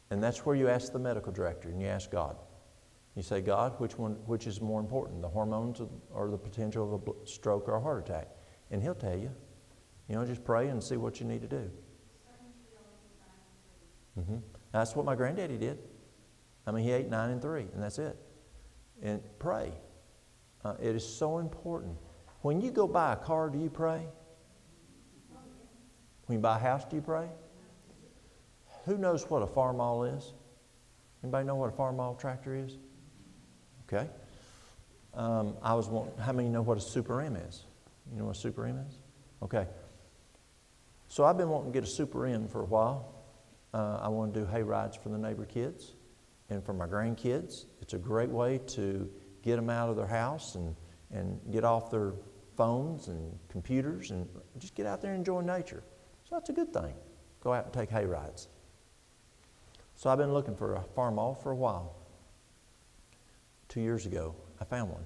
[SPEAKER 2] And that's where you ask the medical director and you ask God. You say, God, which is more important, the hormones or the potential of a stroke or a heart attack? And He'll tell you. Just pray and see what you need to do. Mm-hmm. That's what my granddaddy did. He ate 9 and 3, and that's it. And pray. It is so important. When you go buy a car, do you pray? When you buy a house, do you pray? Who knows what a farm-all is? Anybody know what a farm-all tractor is? Okay. How many know what a Super M is? You know what a Super M is? Okay. So I've been wanting to get a Super M for a while. I want to do hay rides for the neighbor kids and for my grandkids. It's a great way to get them out of their house and get off their phones and computers and just get out there and enjoy nature. So that's a good thing. Go out and take hay rides. So I've been looking for a Farmall for a while. 2 years ago, I found one.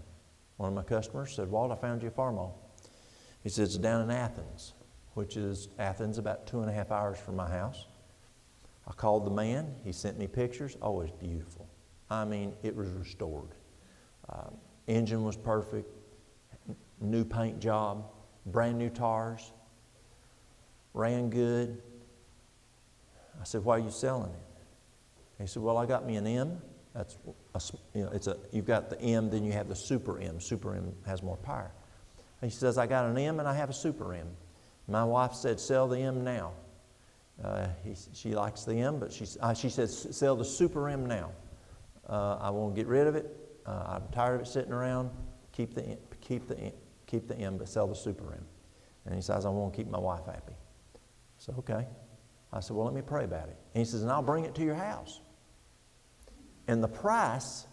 [SPEAKER 2] One of my customers said, Walt, I found you a Farmall. He said, it's down in Athens, which is Athens about 2.5 hours from my house. I called the man. He sent me pictures. Oh, it's beautiful. I mean, it was restored. Engine was perfect. New paint job. Brand new tires. Ran good. I said, why are you selling it? He said, well, I got me an M. That's you've got the M, then you have the Super M. Super M has more power. He says, I got an M and I have a Super M. My wife said, sell the M now. She likes the M, but she said, sell the Super M now. I won't get rid of it. I'm tired of it sitting around. Keep the M, but sell the Super M. And he says, I want to keep my wife happy. So, okay. I said, well, let me pray about it. And he says, and I'll bring it to your house. And the price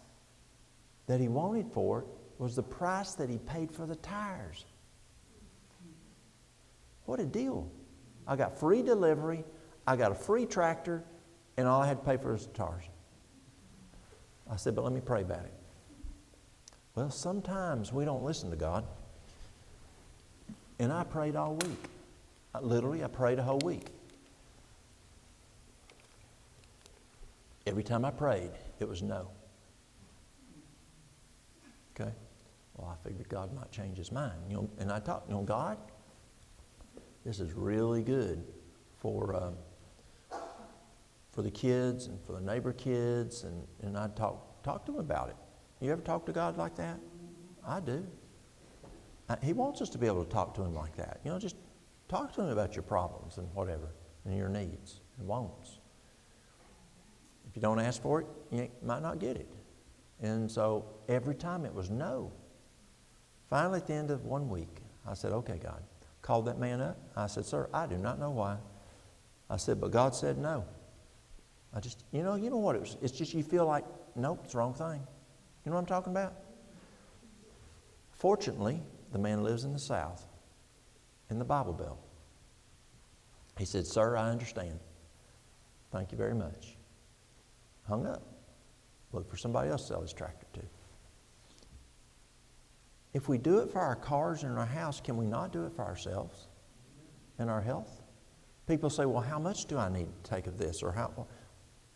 [SPEAKER 2] that he wanted for it was the price that he paid for the tires. What a deal. I got free delivery, I got a free tractor, and all I had to pay for was the tires. I said, but let me pray about it. Well, sometimes we don't listen to God. And I prayed all week. I prayed a whole week. Every time I prayed, it was no. Okay? Well, I figured God might change his mind. And I thought, God, this is really good for the kids and for the neighbor kids. And I talk to him about it. You ever talk to God like that? I do. He wants us to be able to talk to him like that. Just talk to him about your problems and whatever, and your needs and wants. If you don't ask for it, you might not get it. And so every time it was no. Finally, at the end of 1 week, I said, okay, God. Called that man up. I said, sir, I do not know why. I said, but God said no. I just, you know what it was? It's just you feel like, nope, it's the wrong thing. You know what I'm talking about? Fortunately, the man lives in the South, in the Bible Belt. He said, sir, I understand. Thank you very much. Hung up. Look for somebody else to sell his tractor to. If we do it for our cars and our house, can we not do it for ourselves and our health? People say, well, how much do I need to take of this? Or how? Well,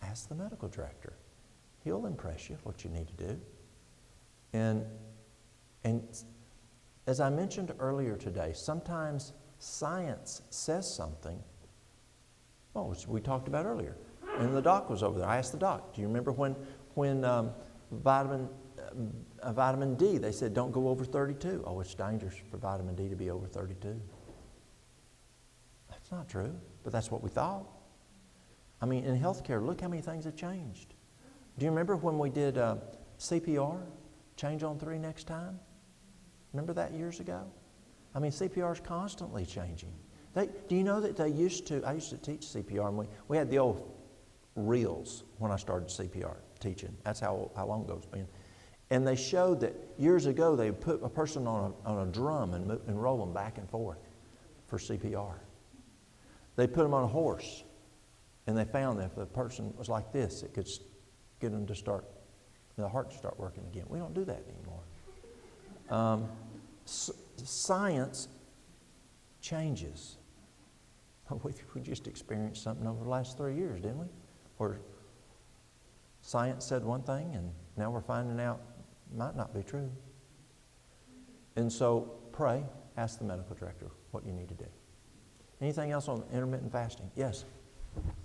[SPEAKER 2] ask the medical director. He'll impress you what you need to do. And as I mentioned earlier today, sometimes science says something. Well, which we talked about earlier. And the doc was over there. I asked the doc, do you remember when vitamin D, they said don't go over 32. Oh, it's dangerous for vitamin D to be over 32. That's not true, but that's what we thought. I mean, in healthcare, look how many things have changed. Do you remember when we did CPR, change on 3 next time? Remember that years ago? I mean, CPR is constantly changing. Do you know that I used to teach CPR, and we had the old reels when I started CPR teaching. That's how long ago it's been. And they showed that years ago they would put a person on a drum and roll them back and forth for CPR. They put them on a horse, and they found that if the person was like this, it could get them to start, the heart to start working again. We don't do that anymore. Science changes. We just experienced something over the last 3 years, didn't we? Where science said one thing, and now we're finding out it might not be true. And so pray, ask the medical director what you need to do. Anything else on intermittent fasting? Yes?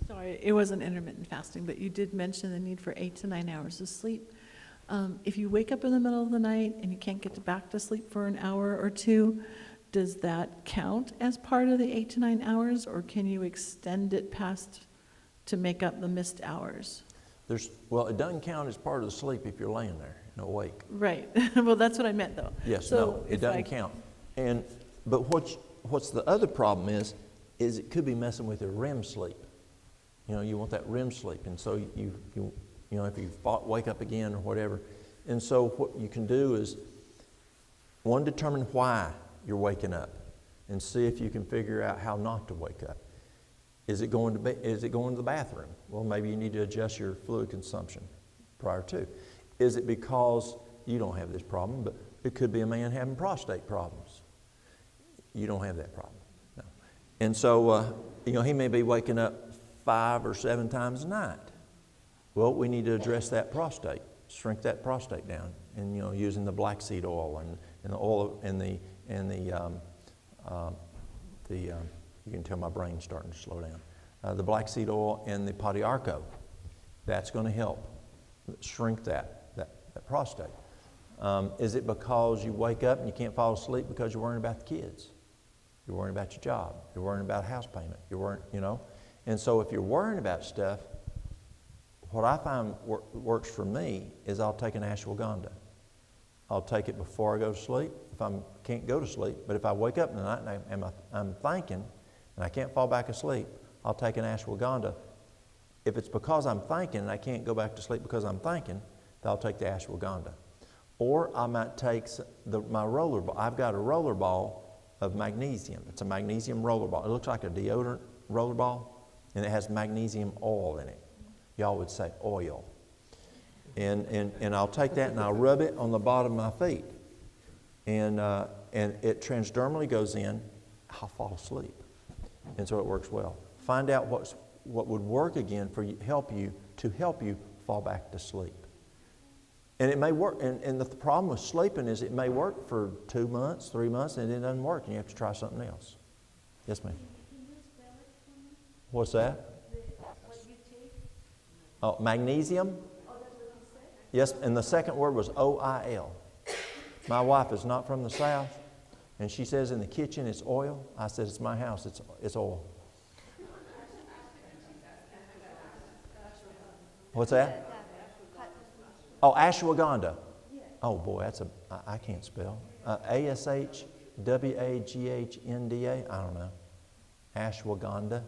[SPEAKER 9] Sorry, it wasn't intermittent fasting, but you did mention the need for 8 to 9 hours of sleep. If you wake up in the middle of the night and you can't get back to sleep for an hour or two, does that count as part of the 8 to 9 hours, or can you extend it past to make up the missed hours?
[SPEAKER 2] Well, it doesn't count as part of the sleep if you're laying there and awake.
[SPEAKER 9] Right. Well, that's what I meant, though.
[SPEAKER 2] Yes,
[SPEAKER 9] so
[SPEAKER 2] no, it doesn't count. But what's the other problem is it could be messing with your REM sleep. You want that REM sleep, and so if you wake up again or whatever. And so what you can do is, one, determine why you're waking up and see if you can figure out how not to wake up. Is it going to the bathroom? Well, maybe you need to adjust your fluid consumption prior to. Is it because you don't have this problem, but it could be a man having prostate problems? You don't have that problem. No. And so, he may be waking up 5 or 7 times a night. Well, we need to address that prostate, shrink that prostate down, and using the black seed oil and the oil and the you can tell my brain's starting to slow down. The black seed oil and the Podiarco, that's going to help shrink that prostate. Is it because you wake up and you can't fall asleep because you're worrying about the kids? You're worrying about your job. You're worrying about house payment. You're worrying, And so if you're worrying about stuff, what I find works for me is I'll take an ashwagandha. I'll take it before I go to sleep if I can't go to sleep. But if I wake up in the night and I'm thinking and I can't fall back asleep, I'll take an ashwagandha. If it's because I'm thinking and I can't go back to sleep because I'm thinking, then I'll take the ashwagandha. Or I might take my roller ball. I've got a roller ball of magnesium. It's a magnesium roller ball. It looks like a deodorant roller ball, and it has magnesium oil in it. Y'all would say oil. And I'll take that and I'll rub it on the bottom of my feet. And it transdermally goes in, I'll fall asleep. And so it works well. Find out what would work again to help you fall back to sleep. And it may work, and the problem with sleeping is it may work for 2 months, 3 months, and it doesn't work, and you have to try something else. Yes, ma'am.
[SPEAKER 7] Can you spell it for me?
[SPEAKER 2] What's that?
[SPEAKER 7] What you take?
[SPEAKER 2] Oh, magnesium?
[SPEAKER 7] Oh, that's what you said?
[SPEAKER 2] Yes, and the second word was O-I-L. My wife is not from the South, and she says in the kitchen it's oil. I said it's my house, it's oil. What's that? Oh, ashwagandha. Oh boy, I can't spell. A-S-H-W-A-G-H-N-D-A. I don't know. Ashwagandha.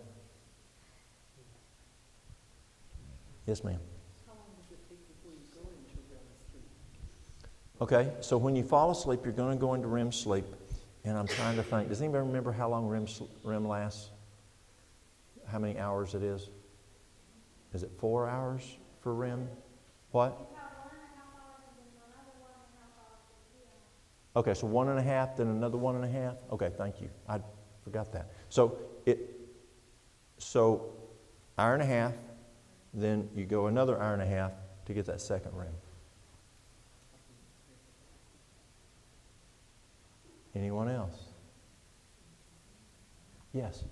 [SPEAKER 2] Yes, ma'am.
[SPEAKER 3] How long does it take before you go into REM sleep?
[SPEAKER 2] Okay, so when you fall asleep, you're going to go into REM sleep. And I'm trying to think, does anybody remember how long REM lasts? How many hours it is? Is it 4 hours for REM? What? Okay, so 1.5, then another 1.5. Okay, thank you. I forgot that. So hour and a half, then you go another hour and a half to get that second REM. Anyone else? Yes.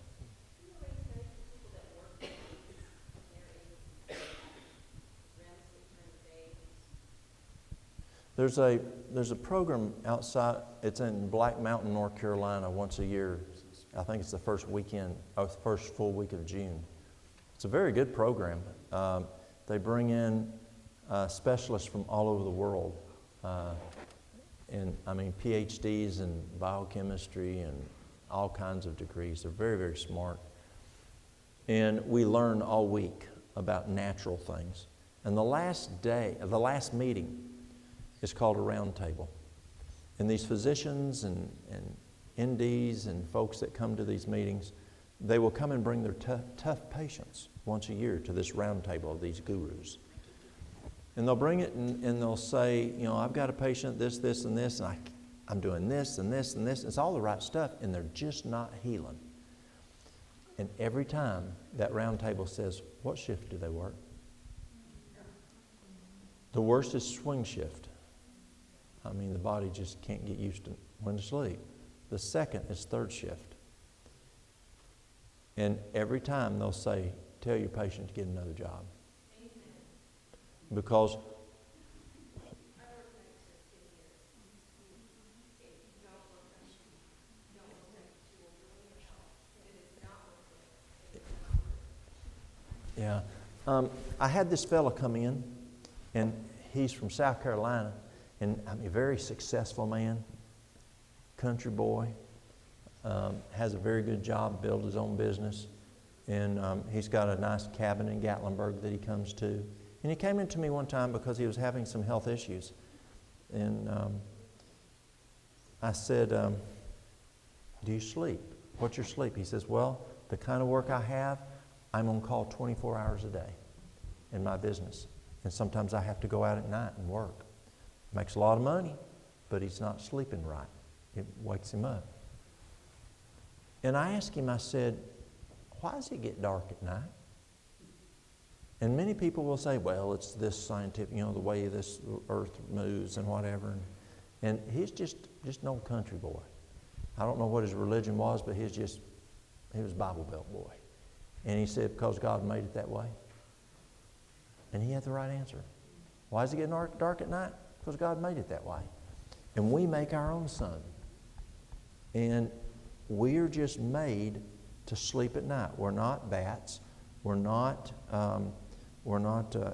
[SPEAKER 2] There's a program outside. It's in Black Mountain, North Carolina, once a year. I think it's the first first full week of June. It's a very good program. They bring in specialists from all over the world, PhDs in biochemistry and all kinds of degrees. They're very, very smart. And we learn all week about natural things. And the last meeting is called a round table. And these physicians and NDs and folks that come to these meetings, they will come and bring their tough patients once a year to this round table of these gurus. And they'll bring it and they'll say, I've got a patient, this, and this, and I'm doing this and this and this. It's all the right stuff, and they're just not healing. And every time that round table says, what shift do they work? The worst is swing shift. The body just can't get used to when to sleep. The second is third shift. And every time they'll say, tell your patient to get another job. Because yeah. I had this fella come in, and he's from South Carolina, and a very successful man, country boy, has a very good job, built his own business, and he's got a nice cabin in Gatlinburg that he comes to. And he came into me one time because he was having some health issues. And I said, do you sleep? What's your sleep? He says, well, the kind of work I have, I'm on call 24 hours a day in my business. And sometimes I have to go out at night and work. Makes a lot of money, but he's not sleeping right. It wakes him up. And I asked him, I said, why does it get dark at night? And many people will say, well, it's this scientific, the way this earth moves and whatever. And he's just an old country boy. I don't know what his religion was, but he was Bible Belt boy. And he said, because God made it that way. And he had the right answer. Why does it get dark at night? Because God made it that way. And we make our own sun. And we're just made to sleep at night. We're not bats. We're not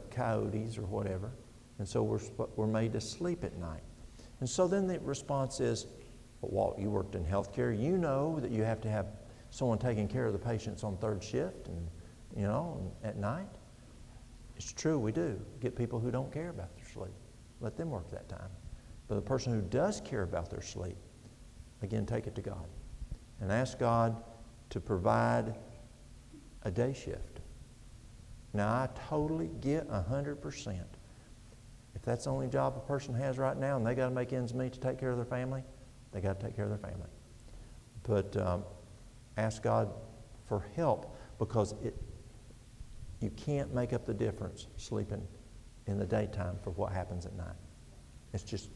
[SPEAKER 2] coyotes or whatever. And so we're made to sleep at night. And so then the response is, well, Walt, you worked in healthcare. You know that you have to have someone taking care of the patients on third shift and, at night. It's true, we do. Get people who don't care about their sleep. Let them work that time. But the person who does care about their sleep, again, take it to God. And ask God to provide a day shift. Now, I totally get 100%. If that's the only job a person has right now and they got to make ends meet to take care of their family, they got to take care of their family. But ask God for help, because you can't make up the difference sleeping in the daytime for what happens at night. It just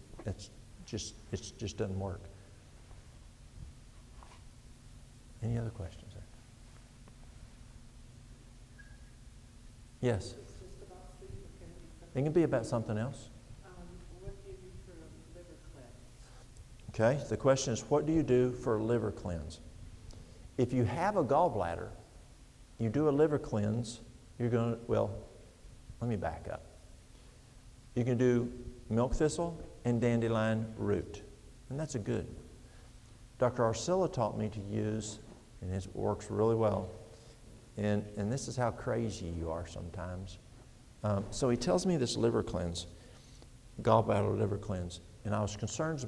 [SPEAKER 2] doesn't work. Any other questions there? Yes.
[SPEAKER 3] It's just about sleep, or can it be something?
[SPEAKER 2] It can be about something else.
[SPEAKER 3] What do you do for a liver cleanse?
[SPEAKER 2] Okay, the question is, what do you do for a liver cleanse? If you have a gallbladder, you do a liver cleanse, let me back up. You can do milk thistle and dandelion root, and that's a good. Dr. Arcilla taught me to use, and it works really well, and this is how crazy you are sometimes. So he tells me this liver cleanse, gallbladder liver cleanse, and I was concerned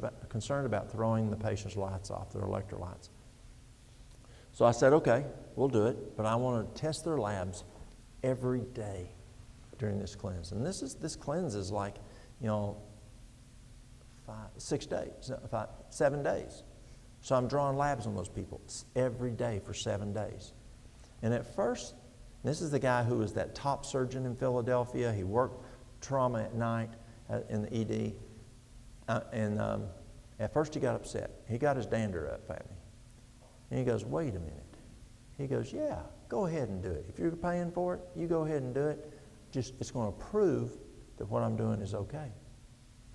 [SPEAKER 2] about throwing the patient's lights off, their electrolytes. So I said, okay, we'll do it, but I want to test their labs every day during this cleanse. And this cleanse is like, 7 days. So I'm drawing labs on those people every day for 7 days. And at first, this is the guy who was that top surgeon in Philadelphia. He worked trauma at night in the ED. At first he got upset. He got his dander up at me. And he goes, wait a minute. He goes, yeah, go ahead and do it. If you're paying for it, you go ahead and do it. It's going to prove that what I'm doing is okay.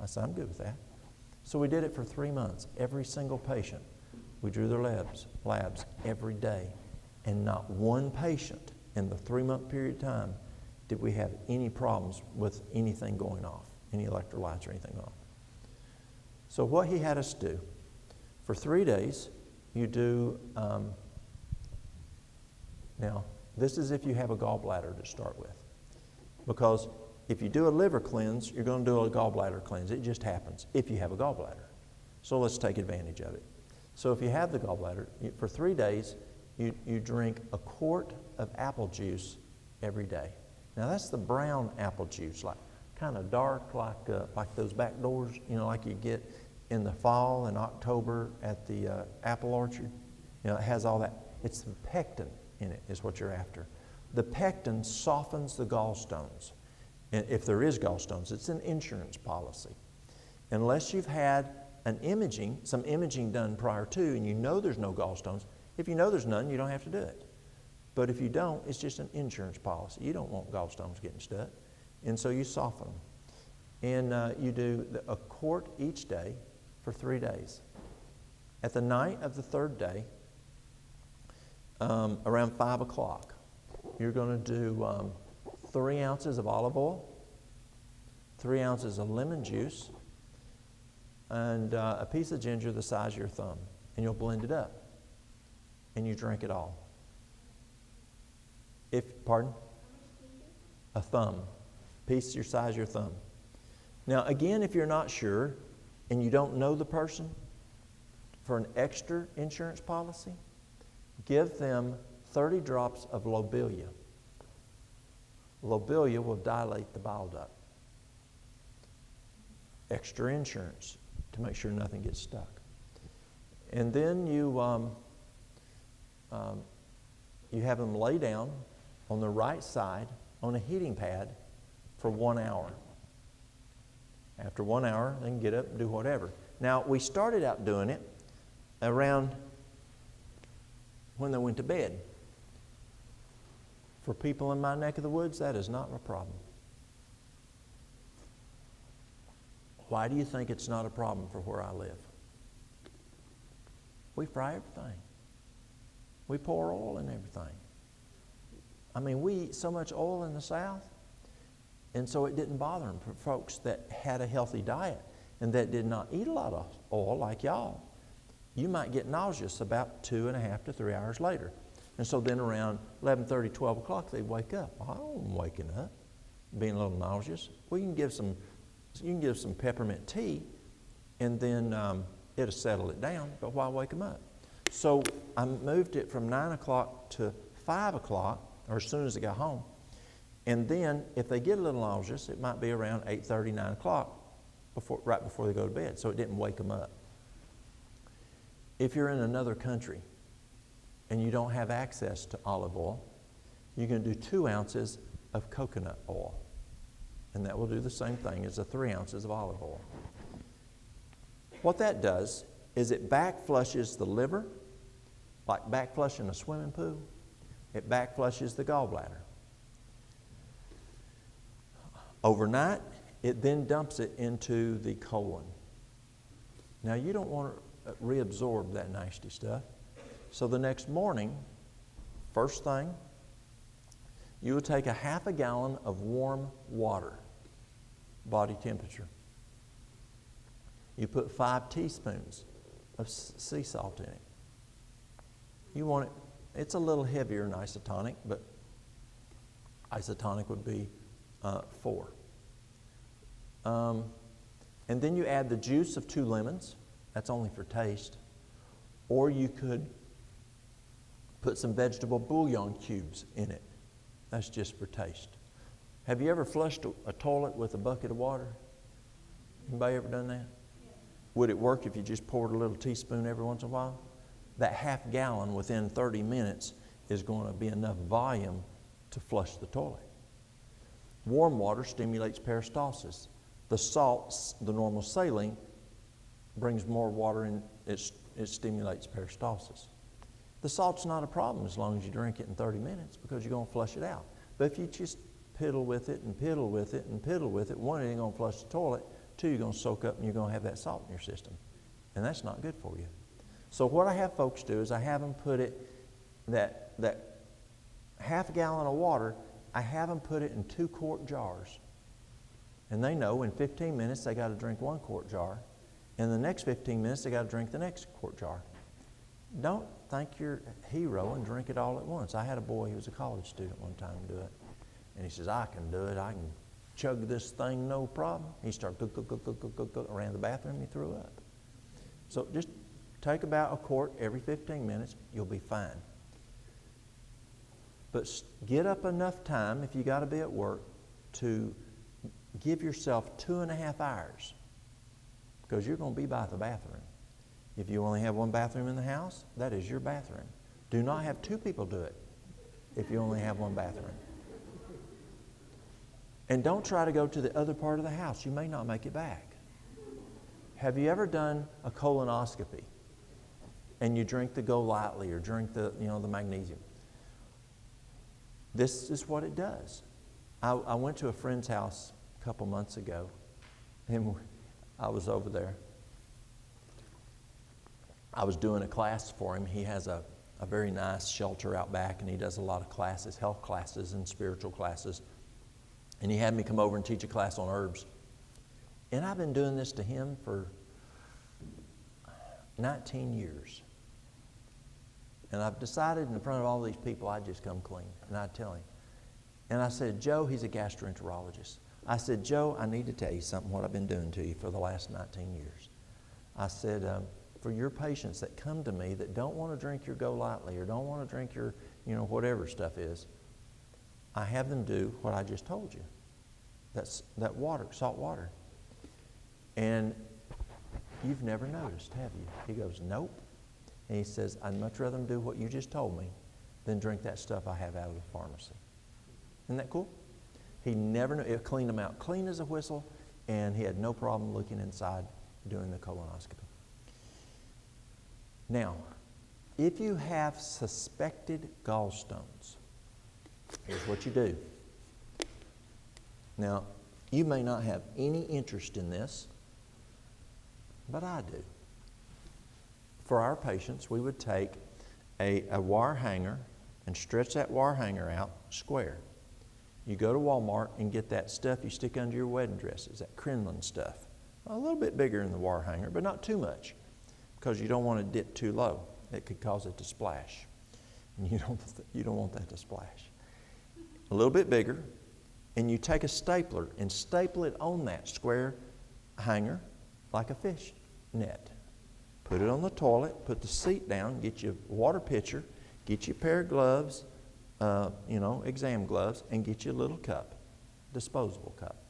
[SPEAKER 2] I said, I'm good with that. So we did it for 3 months. Every single patient, we drew their labs every day. And not one patient in the 3-month period of time did we have any problems with anything going off, any electrolytes or anything off. So what he had us do, for 3 days, you do, now this is if you have a gallbladder to start with. Because if you do a liver cleanse, you're going to do a gallbladder cleanse. It just happens if you have a gallbladder. So let's take advantage of it. So if you have the gallbladder, for 3 days, you drink a quart of apple juice every day. Now that's the brown apple juice, like kind of dark, like those back doors, like you get in the fall and October at the apple orchard. It has all that. It's the pectin in it is what you're after. The pectin softens the gallstones. And if there is gallstones, it's an insurance policy. Unless you've had some imaging done prior to, and you know there's no gallstones, if you know there's none, you don't have to do it. But if you don't, it's just an insurance policy. You don't want gallstones getting stuck. And so you soften them. And you do a quart each day for 3 days. At the night of the 3rd day, around 5 o'clock, you're going to do 3 ounces of olive oil, 3 ounces of lemon juice, and a piece of ginger the size of your thumb. And you'll blend it up. And you drink it all. Pardon? A thumb. Piece your size of your thumb. Now, again, if you're not sure and you don't know the person, for an extra insurance policy, give them 30 drops of lobelia. Lobelia will dilate the bile duct. Extra insurance to make sure nothing gets stuck. And then you have them lay down on the right side on a heating pad for 1 hour. After 1 hour, they can get up and do whatever. Now, we started out doing it around when they went to bed. For people in my neck of the woods, that is not a problem. Why do you think it's not a problem for where I live? We fry everything. We pour oil in everything. I mean, we eat so much oil in the South, and so it didn't bother them. For folks that had a healthy diet and that did not eat a lot of oil like y'all, you might get nauseous about 2.5 to 3 hours later. And so then around 11:30, 12 o'clock, they'd wake up. I don't waking up, being a little nauseous. Well, you can give some peppermint tea, and then it'll settle it down, but why wake them up? So I moved it from 9 o'clock to 5 o'clock, or as soon as they got home. And then if they get a little nauseous, it might be around 8:30, 9 o'clock, right before they go to bed, so it didn't wake them up. If you're in another country and you don't have access to olive oil, you can do 2 ounces of coconut oil. And that will do the same thing as the 3 ounces of olive oil. What that does is it back flushes the liver, like back flushing a swimming pool. It back flushes the gallbladder. Overnight, it then dumps it into the colon. Now, you don't want to reabsorb that nasty stuff. So the next morning, first thing, you will take a half a gallon of warm water, body temperature. You put 5 teaspoons of sea salt in it. You want it, it's a little heavier than isotonic, but isotonic would be 4. And then you add the juice of 2 lemons. That's only for taste. Or you could put some vegetable bouillon cubes in it. That's just for taste. Have you ever flushed a toilet with a bucket of water? Anybody ever done that? Would it work if you just poured a little teaspoon every once in a while? That half gallon within 30 minutes is going to be enough volume to flush the toilet. Warm water stimulates peristalsis. The salts, the normal saline, brings more water in, it stimulates peristalsis. The salt's not a problem as long as you drink it in 30 minutes because you're going to flush it out. But if you just piddle with it and piddle with it and piddle with it, 1, it ain't going to flush the toilet. 2, you're going to soak up and you're going to have that salt in your system. And that's not good for you. So what I have folks do is I have them put it, that half a gallon of water, I have them put it in 2-quart jars. And they know in 15 minutes they got to drink 1 quart jar. In the next 15 minutes they got to drink the next quart jar. Don't think you're a hero and drink it all at once. I had a boy who was a college student one time do it. And he says, I can do it. I can chug this thing no problem. He started around the bathroom, he threw up. So just take about a quart every 15 minutes. You'll be fine. But get up enough time, if you got to be at work, to give yourself 2.5 hours because you're going to be by the bathroom. If you only have 1 bathroom in the house, that is your bathroom. Do not have 2 people do it if you only have 1 bathroom. And don't try to go to the other part of the house. You may not make it back. Have you ever done a colonoscopy and you drink the Go Lightly or drink the magnesium? This is what it does. I went to a friend's house a couple months ago, and I was over there. I was doing a class for him. He has a very nice shelter out back, and he does a lot of classes, health classes and spiritual classes. And he had me come over and teach a class on herbs. And I've been doing this to him for 19 years. And I've decided in front of all these people I'd just come clean. And I'd tell him. And I said, Joe, he's a gastroenterologist. I said, Joe, I need to tell you something, what I've been doing to you for the last 19 years. I said, for your patients that come to me that don't want to drink your Go Lightly or don't want to drink your, whatever stuff is, I have them do what I just told you. That water, salt water. And you've never noticed, have you? He goes, nope. And he says, I'd much rather them do what you just told me than drink that stuff I have out of the pharmacy. Isn't that cool? He never knew. It cleaned him out, clean as a whistle, and he had no problem looking inside doing the colonoscopy. Now, if you have suspected gallstones, here's what you do. Now, you may not have any interest in this, but I do. For our patients, we would take a wire hanger and stretch that wire hanger out square. You go to Walmart and get that stuff you stick under your wedding dresses, that crinoline stuff. A little bit bigger in the wire hanger, but not too much, because you don't want to dip too low. It could cause it to splash. And you don't want that to splash. A little bit bigger, and you take a stapler and staple it on that square hanger like a fish net. Put it on the toilet, put the seat down, get you a water pitcher, get you a pair of gloves, exam gloves, and get you a little cup, disposable cup.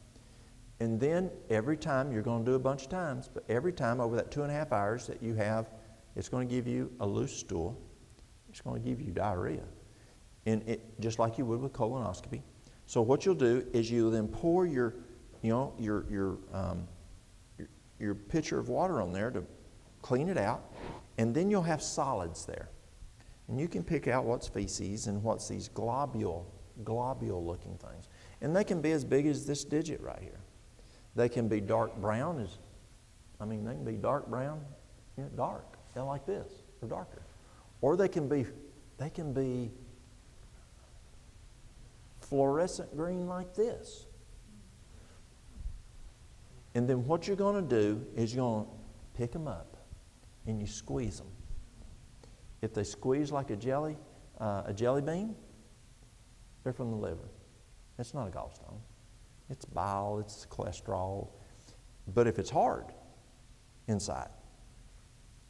[SPEAKER 2] And then every time, you're going to do a bunch of times, but every time over that 2.5 hours that you have, it's going to give you a loose stool. It's going to give you diarrhea, and just like you would with colonoscopy. So what you'll do is you then pour your pitcher of water on there to clean it out, and then you'll have solids there. And you can pick out what's feces and what's these globule-looking things. And they can be as big as this digit right here. They can be dark brown, they can be dark brown, dark, like this, or darker. Or they can be fluorescent green like this. And then what you're going to do is you're going to pick them up and you squeeze them. If they squeeze like a jelly bean, they're from the liver. It's not a gallstone. It's bile, it's cholesterol. But if it's hard inside,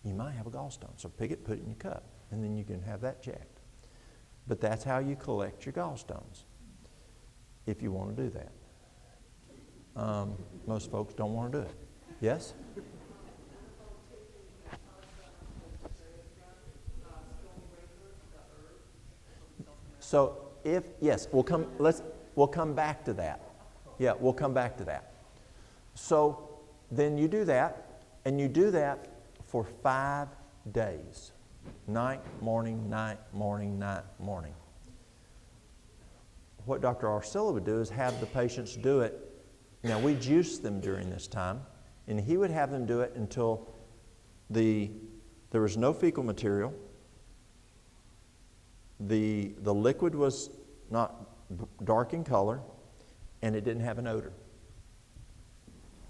[SPEAKER 2] you might have a gallstone. So pick it, put it in your cup, and then you can have that checked. But that's how you collect your gallstones, if you want to do that. Most folks don't want to do it. Yes? So we'll come back to that. Yeah, we'll come back to that. So then you do that, and you do that for 5 days. Night, morning, night, morning, night, morning. What Dr. Arcilla would do is have the patients do it. Now, we juice them during this time, and he would have them do it until there was no fecal material. The liquid was not dark in color, and it didn't have an odor.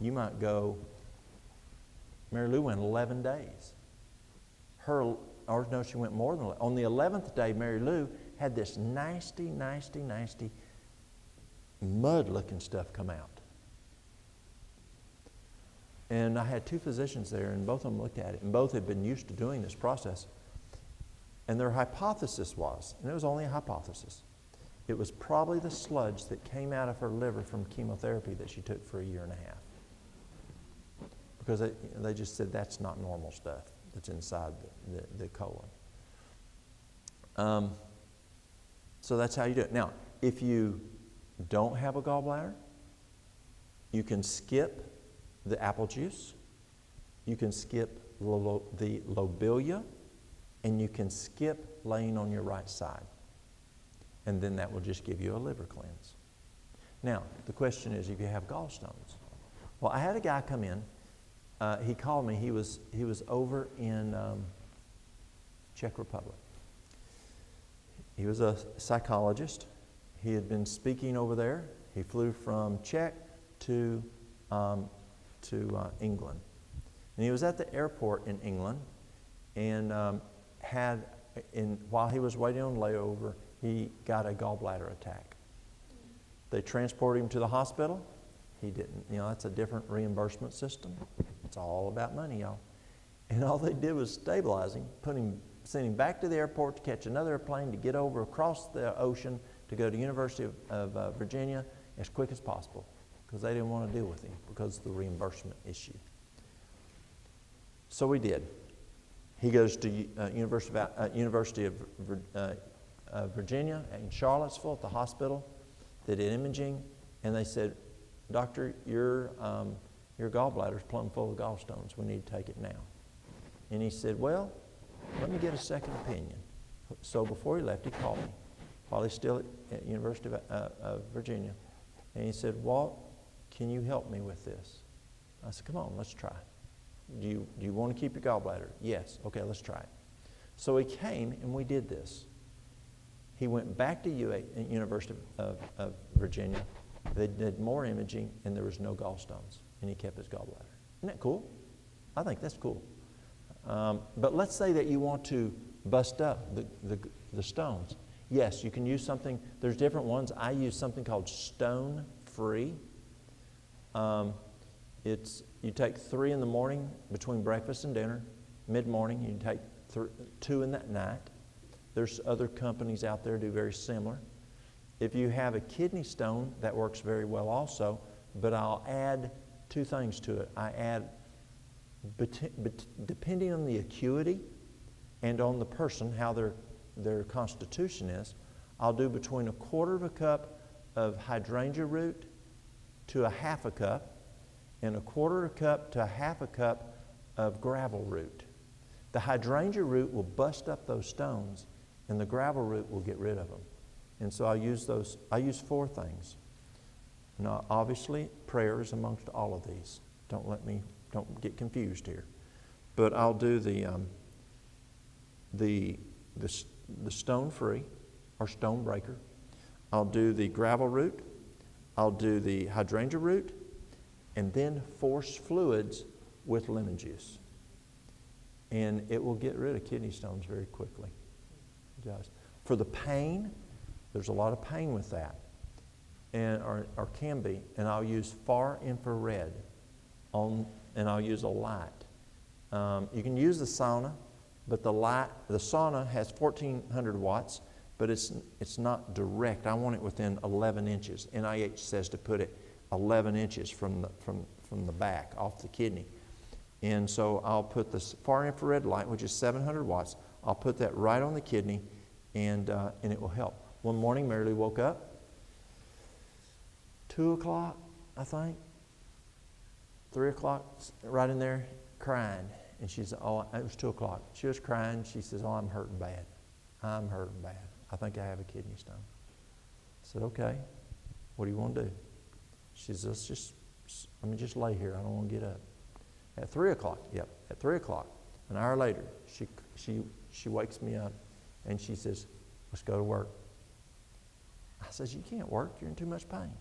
[SPEAKER 2] You might go, Mary Lou went 11 days. She went more than 11. On the 11th day, Mary Lou had this nasty, nasty, nasty mud-looking stuff come out. And I had 2 physicians there, and both of them looked at it, and both had been used to doing this process. And their hypothesis was, and it was only a hypothesis, it was probably the sludge that came out of her liver from chemotherapy that she took for 1.5 years. Because they just said that's not normal stuff that's inside the colon. So that's how you do it. Now, if you don't have a gallbladder, you can skip the apple juice, you can skip the lobelia, and you can skip laying on your right side. And then that will just give you a liver cleanse. Now, the question is if you have gallstones. Well, I had a guy come in. He called me. He was over in Czech Republic. He was a psychologist. He had been speaking over there. He flew from Czech to England. And he was at the airport in England, and while he was waiting on layover, he got a gallbladder attack. They transported him to the hospital. He didn't. That's a different reimbursement system. It's all about money, y'all. And all they did was stabilize him, send him back to the airport to catch another airplane to get over across the ocean to go to University of Virginia as quick as possible because they didn't want to deal with him because of the reimbursement issue. So we did. He goes to University of Virginia in Charlottesville at the hospital. They did imaging, and they said, "Doctor, your gallbladder's plumb full of gallstones. We need to take it now." And he said, "Well, let me get a second opinion." So before he left, he called me while he's still at University of Virginia. And he said, "Walt, can you help me with this?" I said, "Come on, let's try. Do you want to keep your gallbladder?" "Yes." "Okay, let's try it." So he came and we did this. He went back to University of Virginia. They did more imaging and there was no gallstones. And he kept his gallbladder. Isn't that cool? I think that's cool. But let's say that you want to bust up the stones. Yes, you can use something. There's different ones. I use something called stone free. You take 3 in the morning between breakfast and dinner. Mid-morning, you take 2 in that night. There's other companies out there do very similar. If you have a kidney stone, that works very well also, but I'll add 2 things to it. I add, depending on the acuity and on the person, how their constitution is, I'll do between 1/4 cup of hydrangea root to 1/2 cup and 1/4 cup to 1/2 cup of gravel root. The hydrangea root will bust up those stones and the gravel root will get rid of them. And so I use 4 things. Now, obviously, prayer is amongst all of these. Don't get confused here. But I'll do the stone free or stone breaker. I'll do the gravel root. I'll do the hydrangea root, and then force fluids with lemon juice. And it will get rid of kidney stones very quickly. It does. For the pain, there's a lot of pain with that, or can be, and I'll use far infrared and I'll use a light. You can use the sauna, but the sauna has 1,400 watts, but it's not direct. I want it within 11 inches. NIH says to put it 11 inches from the back off the kidney. And so I'll put this far infrared light, which is 700 watts. I'll put that right on the kidney, and it will help. One morning, Mary Lou woke up, 2 o'clock, I think, 3 o'clock, right in there, crying. And she said, "Oh," it was 2 o'clock. She was crying. She says, "Oh, I'm hurting bad. I'm hurting bad. I think I have a kidney stone." I said, "Okay, what do you want to do?" She says, let me just lay here. I don't want to get up." At 3 o'clock, at 3 o'clock, an hour later, she wakes me up and she says, "Let's go to work." I says, "You can't work. You're in too much pain."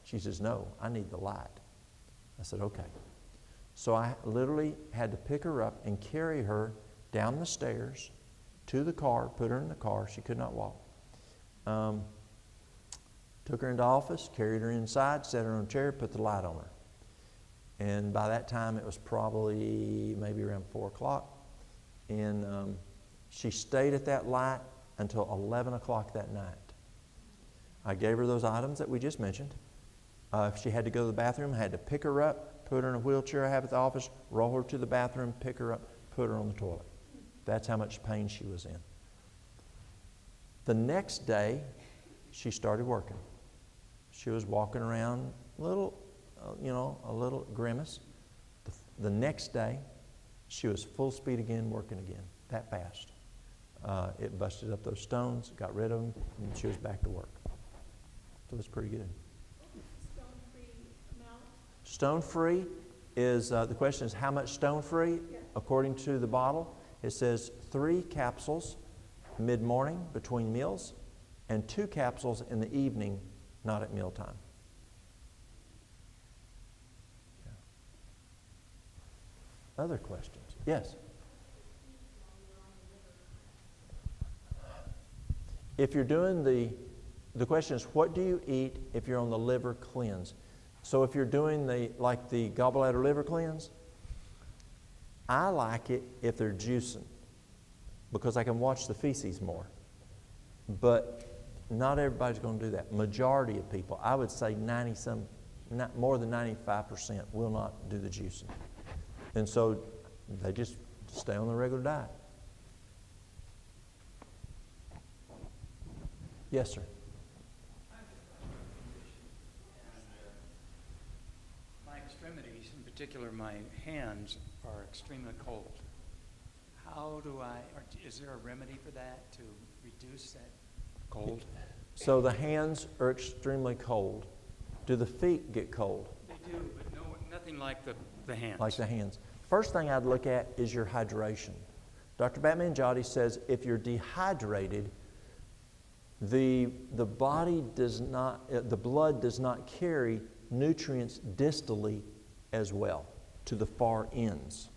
[SPEAKER 2] She says, "No, I need the light." I said, "Okay." So I literally had to pick her up and carry her down the stairs to the car, put her in the car. She could not walk. Took her into the office, carried her inside, set her on a chair, put the light on her. And by that time, it was probably maybe around 4 o'clock. And she stayed at that light until 11 o'clock that night. I gave her those items that we just mentioned. If she had to go to the bathroom, I had to pick her up, put her in a wheelchair I have at the office, roll her to the bathroom, pick her up, put her on the toilet. That's how much pain she was in. The next day, she started working. She was walking around a little grimace. The next day, she was full speed again, working again, that fast. It busted up those stones, got rid of them, and she was back to work. So it was pretty good.
[SPEAKER 6] Stone-free amount?
[SPEAKER 2] Stone-free is, the question is how much stone-free?
[SPEAKER 6] Yeah.
[SPEAKER 2] According to the bottle, it says 3 capsules mid-morning between meals and 2 capsules in the evening, not at mealtime. Yeah. Other questions? Yes? If you're doing the question is, what do you eat if you're on the liver cleanse? So if you're doing the gallbladder liver cleanse, I like it if they're juicing because I can watch the feces more. But not everybody's going to do that. Majority of people, I would say more than 95% will not do the juicing. And so they just stay on the regular diet. Yes, sir.
[SPEAKER 10] My extremities, in particular my hands, are extremely cold. How do is there a remedy for that to reduce that cold?
[SPEAKER 2] So the hands are extremely cold. Do the feet get cold?
[SPEAKER 10] They do, but nothing like the hands.
[SPEAKER 2] Like the hands. First thing I'd look at is your hydration. Dr. Batmanjati says if you're dehydrated, the body does not, the blood does not carry nutrients distally as well to the far ends.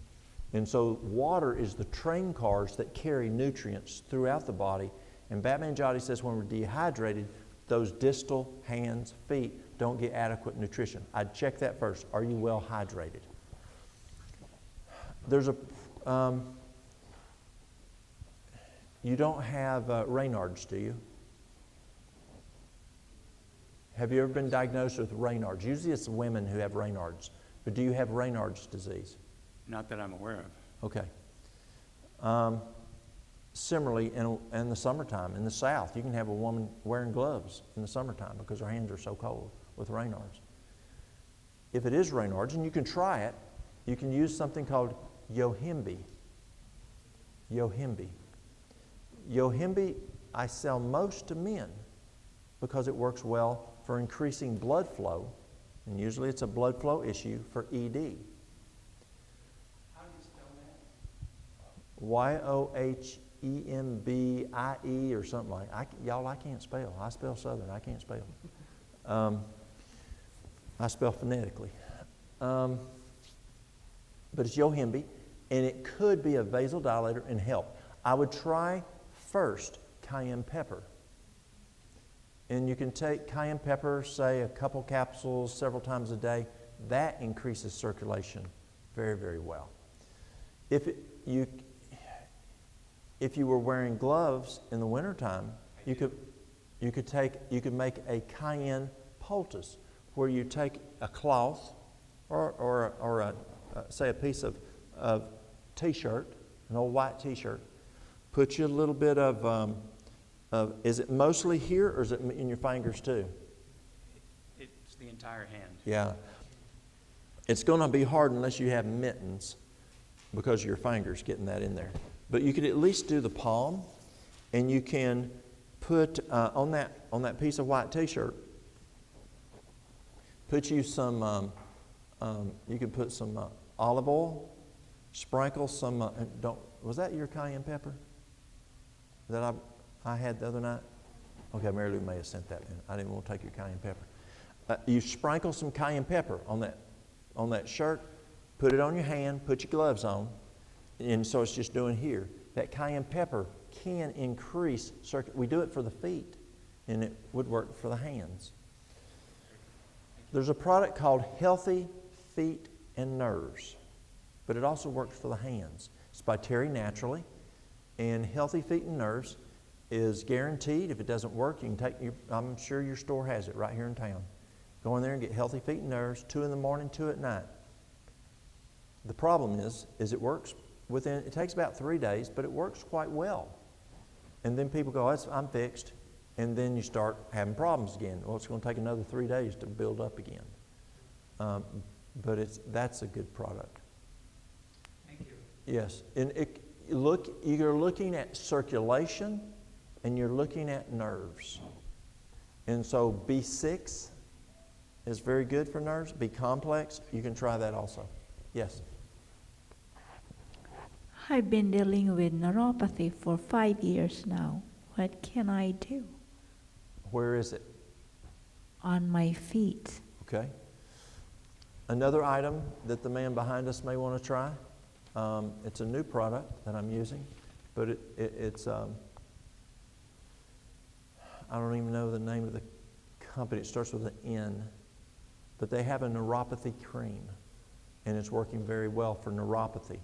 [SPEAKER 2] And so water is the train cars that carry nutrients throughout the body. And Batmanjati says when we're dehydrated, those distal hands, feet don't get adequate nutrition. I'd check that first. Are you well hydrated? There's a, you don't have Raynaud's, do you? Have you ever been diagnosed with Raynaud's? Usually it's women who have Raynaud's. But do you have Raynaud's disease?
[SPEAKER 10] Not that I'm aware of.
[SPEAKER 2] Okay. Similarly, in the summertime, in the South, you can have a woman wearing gloves in the summertime because her hands are so cold with Raynaud's. If it is Raynaud's, and you can try it, you can use something called Yohimbe. Yohimbe. Yohimbe, I sell most to men because it works well for increasing blood flow, and usually it's a blood flow issue for ED.
[SPEAKER 10] How do you spell that?
[SPEAKER 2] Yohembie or something like that. Y'all, I can't spell. I spell Southern. I can't spell. I spell phonetically. But it's Yohimbe, and it could be a vasodilator and help. I would try first cayenne pepper. And you can take cayenne pepper, say a couple capsules several times a day. That increases circulation very, very well. If you were wearing gloves in the wintertime, you could make a cayenne poultice where you take a cloth or say a piece of t-shirt, an old white t-shirt, put you a little bit of is it mostly here or is it in your fingers too?
[SPEAKER 10] It's the entire hand.
[SPEAKER 2] Yeah. It's going to be hard unless you have mittens because of your fingers getting that in there. But you could at least do the palm, and you can put on that piece of white t-shirt, put you some, you can put some olive oil, sprinkle some, was that your cayenne pepper that I had the other night? Okay, Mary Lou may have sent that in. I didn't want to take your cayenne pepper. You sprinkle some cayenne pepper on that shirt, put it on your hand, put your gloves on, and so it's just doing here. That cayenne pepper can increase we do it for the feet, and it would work for the hands. There's a product called Healthy Feet and Nerves, but it also works for the hands. It's by Terry Naturally, and Healthy Feet and Nerves is guaranteed. If it doesn't work, you can take I'm sure your store has it right here in town. Go in there and get Healthy Feet and Nerves, 2 in the morning, 2 at night. The problem is it works it takes about 3 days, but it works quite well. And then people go, I'm fixed. And then you start having problems again. Well, it's going to take another 3 days to build up again. But that's a good product.
[SPEAKER 10] Thank you.
[SPEAKER 2] Yes. And you're looking at circulation and you're looking at nerves. And so B6 is very good for nerves. B complex, you can try that also. Yes.
[SPEAKER 11] I've been dealing with neuropathy for 5 years now. What can I do?
[SPEAKER 2] Where is it?
[SPEAKER 11] On my feet.
[SPEAKER 2] Okay. Another item that the man behind us may want to try. It's a new product that I'm using, but it's I don't even know the name of the company. It starts with an N, but they have a neuropathy cream, and it's working very well for neuropathy.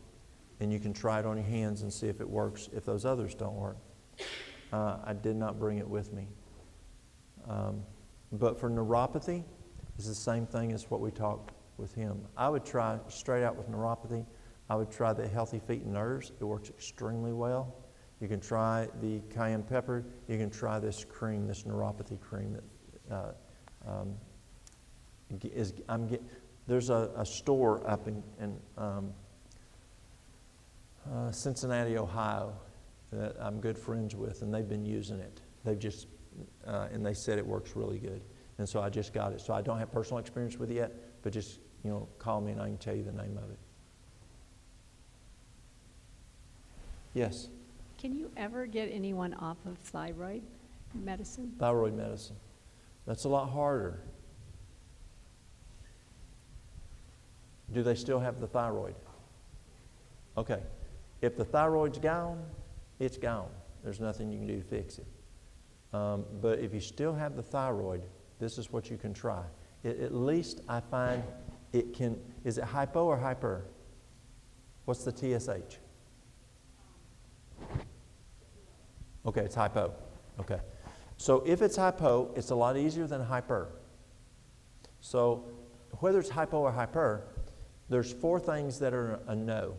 [SPEAKER 2] And you can try it on your hands and see if it works, if those others don't work. I did not bring it with me. But for neuropathy, it's the same thing as what we talked with him. I would try straight out with neuropathy. I would try the Healthy Feet and Nerves. It works extremely well. You can try the cayenne pepper. You can try this cream, this neuropathy cream that there's a store up in Cincinnati, Ohio, that I'm good friends with, and they've been using it. They've just, and they said it works really good. And so I just got it. So I don't have personal experience with it yet, but just, call me and I can tell you the name of it. Yes?
[SPEAKER 12] Can you ever get anyone off of thyroid medicine?
[SPEAKER 2] Thyroid medicine. That's a lot harder. Do they still have the thyroid? Okay. If the thyroid's gone, it's gone. There's nothing you can do to fix it. But if you still have the thyroid, this is what you can try. At least I find it can, is it hypo or hyper? What's the TSH? Okay, it's hypo. Okay. So if it's hypo, it's a lot easier than hyper. So whether it's hypo or hyper, there's 4 things that are a no.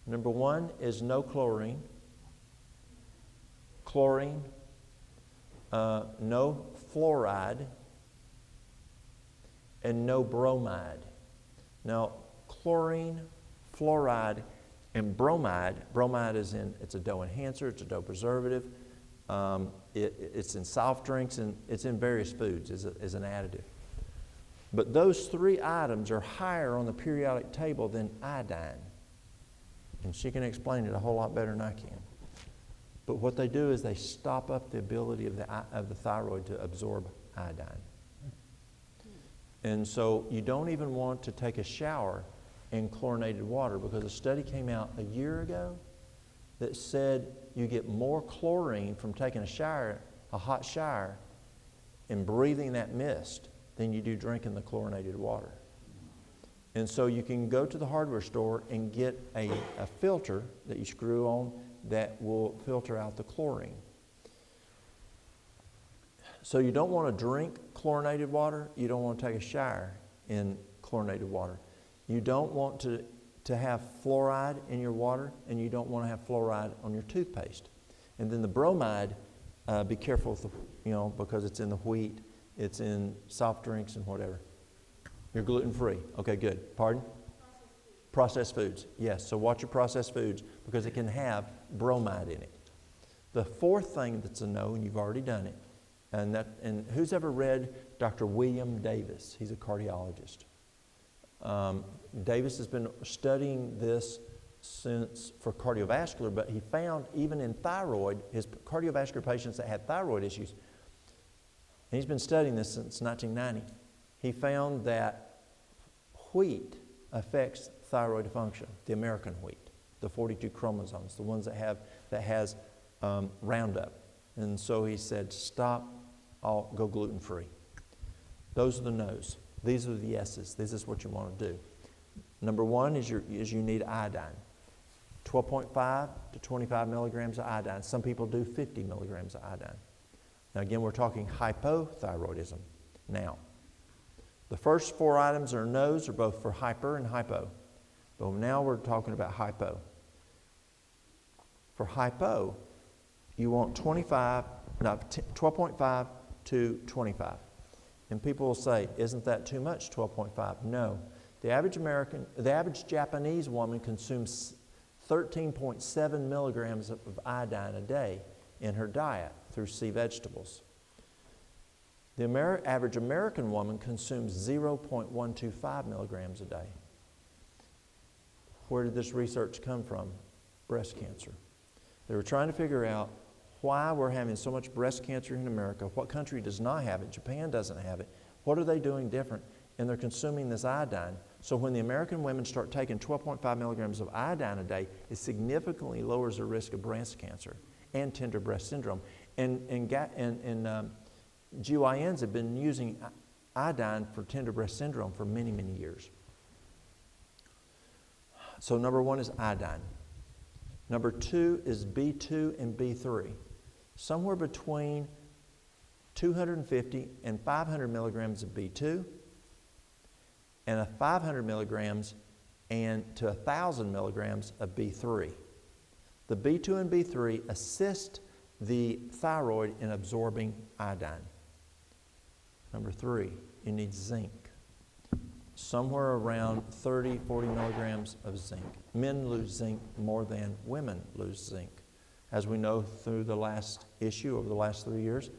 [SPEAKER 2] Number 1 is no chlorine. Chlorine. No fluoride. And no bromide. Now, chlorine, fluoride, and bromide is it's a dough enhancer, it's a dough preservative, it's in soft drinks, and it's in various foods as an additive. But those 3 items are higher on the periodic table than iodine. And she can explain it a whole lot better than I can. But what they do is they stop up the ability of the thyroid to absorb iodine. And so you don't even want to take a shower in chlorinated water, because a study came out a year ago that said you get more chlorine from taking a hot shower, and breathing that mist than you do drinking the chlorinated water. And so you can go to the hardware store and get a filter that you screw on that will filter out the chlorine. So you don't want to drink chlorinated water. You don't want to take a shower in chlorinated water. You don't want to have fluoride in your water, and you don't want to have fluoride on your toothpaste. And then the bromide, be careful with because it's in the wheat, it's in soft drinks and whatever. You're gluten-free. Okay, good. Pardon? Processed foods. Yes, so watch your processed foods, because it can have bromide in it. The 4th thing that's a no, and you've already done it, and who's ever read Dr. William Davis? He's a cardiologist. Davis has been studying this for cardiovascular, but he found even in thyroid, his cardiovascular patients that had thyroid issues, and he's been studying this since 1990, he found that wheat affects thyroid function, the American wheat, the 42 chromosomes, the ones that has Roundup. And so he said, stop, I'll go gluten-free. Those are the no's. These are the yeses. This is what you want to do. Number 1 is you need iodine. 12.5 to 25 milligrams of iodine. Some people do 50 milligrams of iodine. Now again, we're talking hypothyroidism. Now, the first 4 items are no's, are both for hyper and hypo. But now we're talking about hypo. For hypo, you want 12.5 to 25. And people will say, isn't that too much, 12.5? No. The average Japanese woman consumes 13.7 milligrams of iodine a day in her diet through sea vegetables. The average American woman consumes 0.125 milligrams a day. Where did this research come from? Breast cancer. They were trying to figure out why we're having so much breast cancer in America. What country does not have it? Japan doesn't have it. What are they doing different? And they're consuming this iodine. So when the American women start taking 12.5 milligrams of iodine a day, it significantly lowers the risk of breast cancer and tender breast syndrome. And GYNs have been using iodine for tender breast syndrome for many, many years. So number 1 is iodine. Number 2 is B2 and B3. Somewhere between 250 and 500 milligrams of B2, and a 500 milligrams and to 1,000 milligrams of B3. The B2 and B3 assist the thyroid in absorbing iodine. Number 3, you need zinc. Somewhere around 30, 40 milligrams of zinc. Men lose zinc more than women lose zinc. As we know through the last issue, over the last 3 years,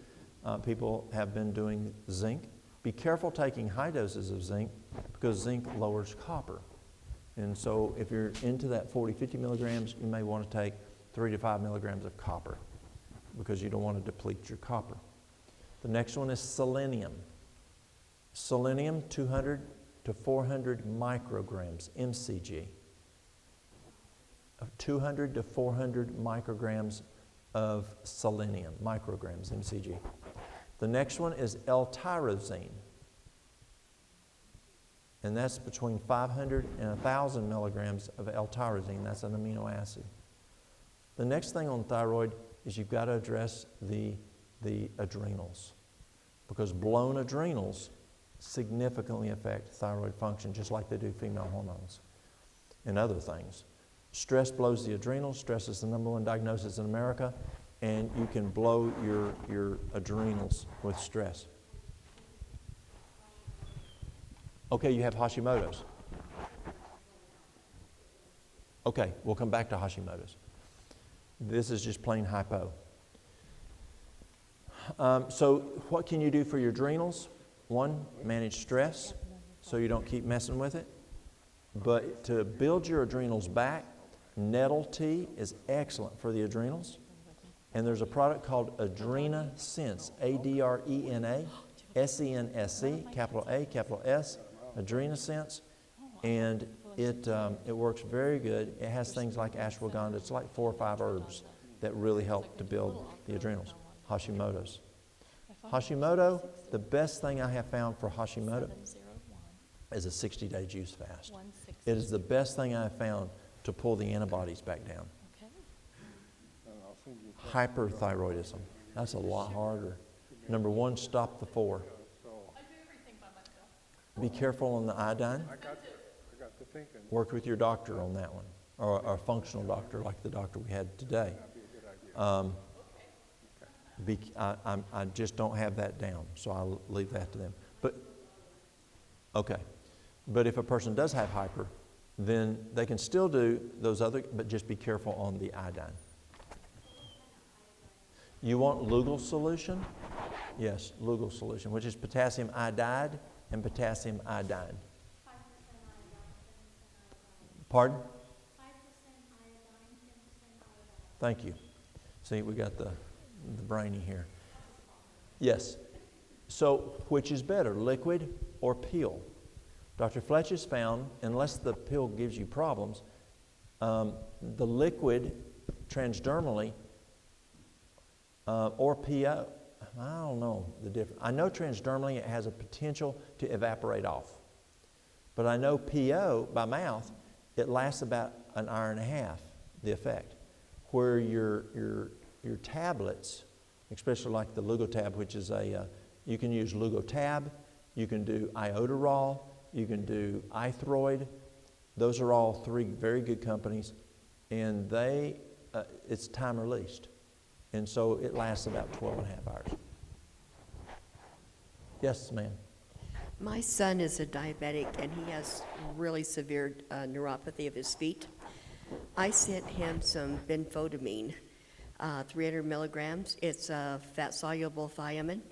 [SPEAKER 2] people have been doing zinc. Be careful taking high doses of zinc because zinc lowers copper. And so if you're into that 40, 50 milligrams, you may want to take 3 to 5 milligrams of copper because you don't want to deplete your copper. The next one is selenium. Selenium, 200 to 400 micrograms, MCG. 200 to 400 micrograms of selenium, micrograms, MCG. The next one is L-tyrosine. And that's between 500 and 1,000 milligrams of L-tyrosine. That's an amino acid. The next thing on thyroid is you've got to address the adrenals, because blown adrenals significantly affect thyroid function, just like they do female hormones and other things. Stress blows the adrenals. Stress is the #1 diagnosis in America, and you can blow your adrenals with stress. Okay, you have Hashimoto's. Okay, we'll come back to Hashimoto's. This is just plain hypo. So what can you do for your adrenals? 1, manage stress so you don't keep messing with it. But to build your adrenals back, nettle tea is excellent for the adrenals. And there's a product called Adrena Sense, A-D-R-E-N-A, S-E-N-S-E, capital A, capital S, Adrena Sense. And it works very good. It has things like ashwagandha. It's like 4 or 5 herbs that really help to build the adrenals. Hashimoto's. Hashimoto, the best thing I have found for Hashimoto is a 60-day juice fast. It is the best thing I have found to pull the antibodies back down. Hyperthyroidism, that's a lot harder. Number 1, stop the 4. Be careful on the iodine.
[SPEAKER 5] I got to thinking.
[SPEAKER 2] Work with your doctor on that one, or a functional doctor like the doctor we had today. I just don't have that down, so I'll leave that to them. But if a person does have hyper, then they can still do those other, but just be careful on the iodine. You want Lugol solution? Yes, Lugol solution, which is potassium iodide and potassium iodine.
[SPEAKER 7] 5% iodine, 10% iodine.
[SPEAKER 2] Pardon?
[SPEAKER 7] 5% iodine, 10% iodine.
[SPEAKER 2] Thank you. See, we got the brainy here. Yes. So, which is better, liquid or pill? Dr. Fletch has found, unless the pill gives you problems, the liquid transdermally or PO, I don't know the difference. I know transdermally it has a potential to evaporate off. But I know PO by mouth, it lasts about an hour and a half, the effect. Where your tablets, especially like the Lugotab, which is you can use Lugotab, you can do Ioderol, you can do iThroid. Those are all 3 very good companies, and it's time released. And so it lasts about 12 and a half hours. Yes, ma'am.
[SPEAKER 13] My son is a diabetic, and he has really severe neuropathy of his feet. I sent him some benfotiamine, 300 milligrams. It's a fat-soluble thiamine.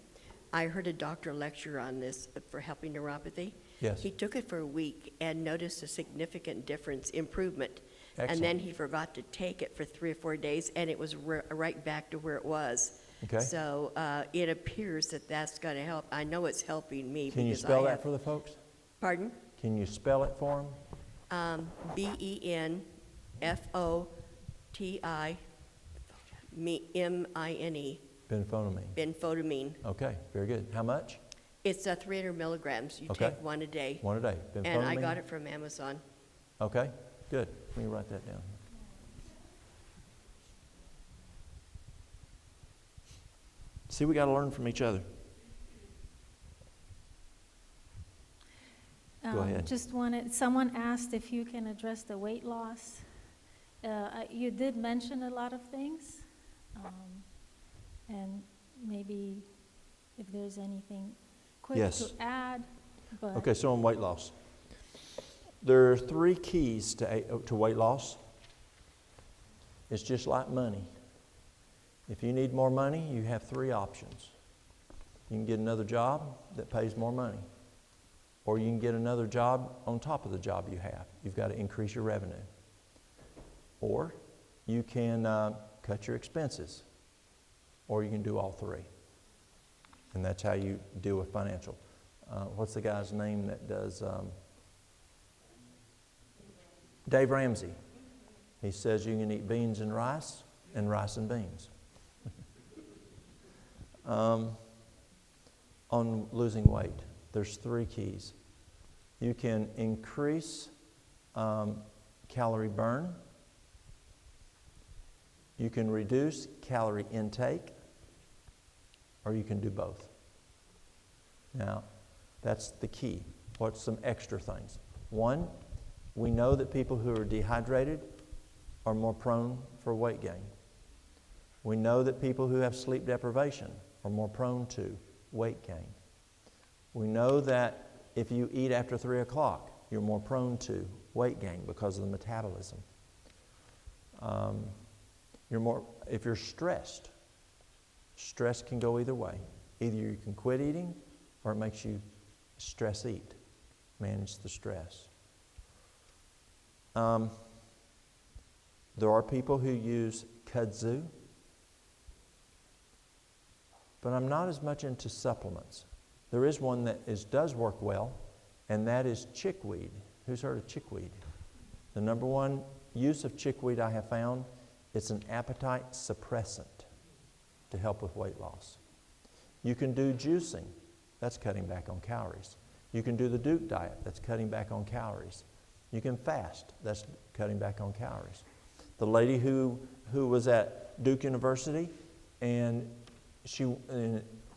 [SPEAKER 13] I heard a doctor lecture on this for helping neuropathy.
[SPEAKER 2] Yes.
[SPEAKER 13] He took it for a week and noticed a significant improvement.
[SPEAKER 2] Excellent.
[SPEAKER 13] And then he forgot to take it for 3 or 4 days, and it was right back to where it was.
[SPEAKER 2] Okay.
[SPEAKER 13] So it appears that that's going to help. I know it's helping me.
[SPEAKER 2] Can you spell that for the folks?
[SPEAKER 13] Pardon?
[SPEAKER 2] Can you spell it for them?
[SPEAKER 13] BENFOTIMINE.
[SPEAKER 2] Benfotiamine.
[SPEAKER 13] Benfotiamine.
[SPEAKER 2] Okay, very good. How much?
[SPEAKER 13] It's 300 milligrams. You
[SPEAKER 2] Okay.
[SPEAKER 13] take 1 a day.
[SPEAKER 2] 1 a day.
[SPEAKER 13] And I
[SPEAKER 2] Benfotiamine?
[SPEAKER 13] got it from Amazon.
[SPEAKER 2] Okay, good. Let me write that down. See, we got to learn from each other. Go ahead.
[SPEAKER 1] Someone asked if you can address the weight loss. You did mention a lot of things, and maybe if there's anything quick
[SPEAKER 2] Yes.
[SPEAKER 1] to add, but.
[SPEAKER 2] Okay, so on weight loss. There are 3 keys to weight loss. It's just like money. If you need more money, you have 3 options. You can get another job that pays more money, or you can get another job on top of the job you have. You've got to increase your revenue. Or you can cut your expenses, or you can do all 3. And that's how you deal with financial. What's the guy's name that does? Dave Ramsey. He says you can eat beans and rice and beans. On losing weight, there's 3 keys. You can increase calorie burn. You can reduce calorie intake, or you can do both. Now, that's the key. What's some extra things? 1, we know that people who are dehydrated are more prone for weight gain. We know that people who have sleep deprivation are more prone to weight gain. We know that if you eat after 3 o'clock, you're more prone to weight gain because of the metabolism. If you're stressed, stress can go either way. Either you can quit eating, or it makes you stress eat, manage the stress. There are people who use kudzu, but I'm not as much into supplements. There is one that does work well, and that is chickweed. Who's heard of chickweed? The number 1 use of chickweed I have found, it's an appetite suppressant to help with weight loss. You can do juicing. That's cutting back on calories. You can do the Duke diet. That's cutting back on calories. You can fast. That's cutting back on calories. The lady who was at Duke University, and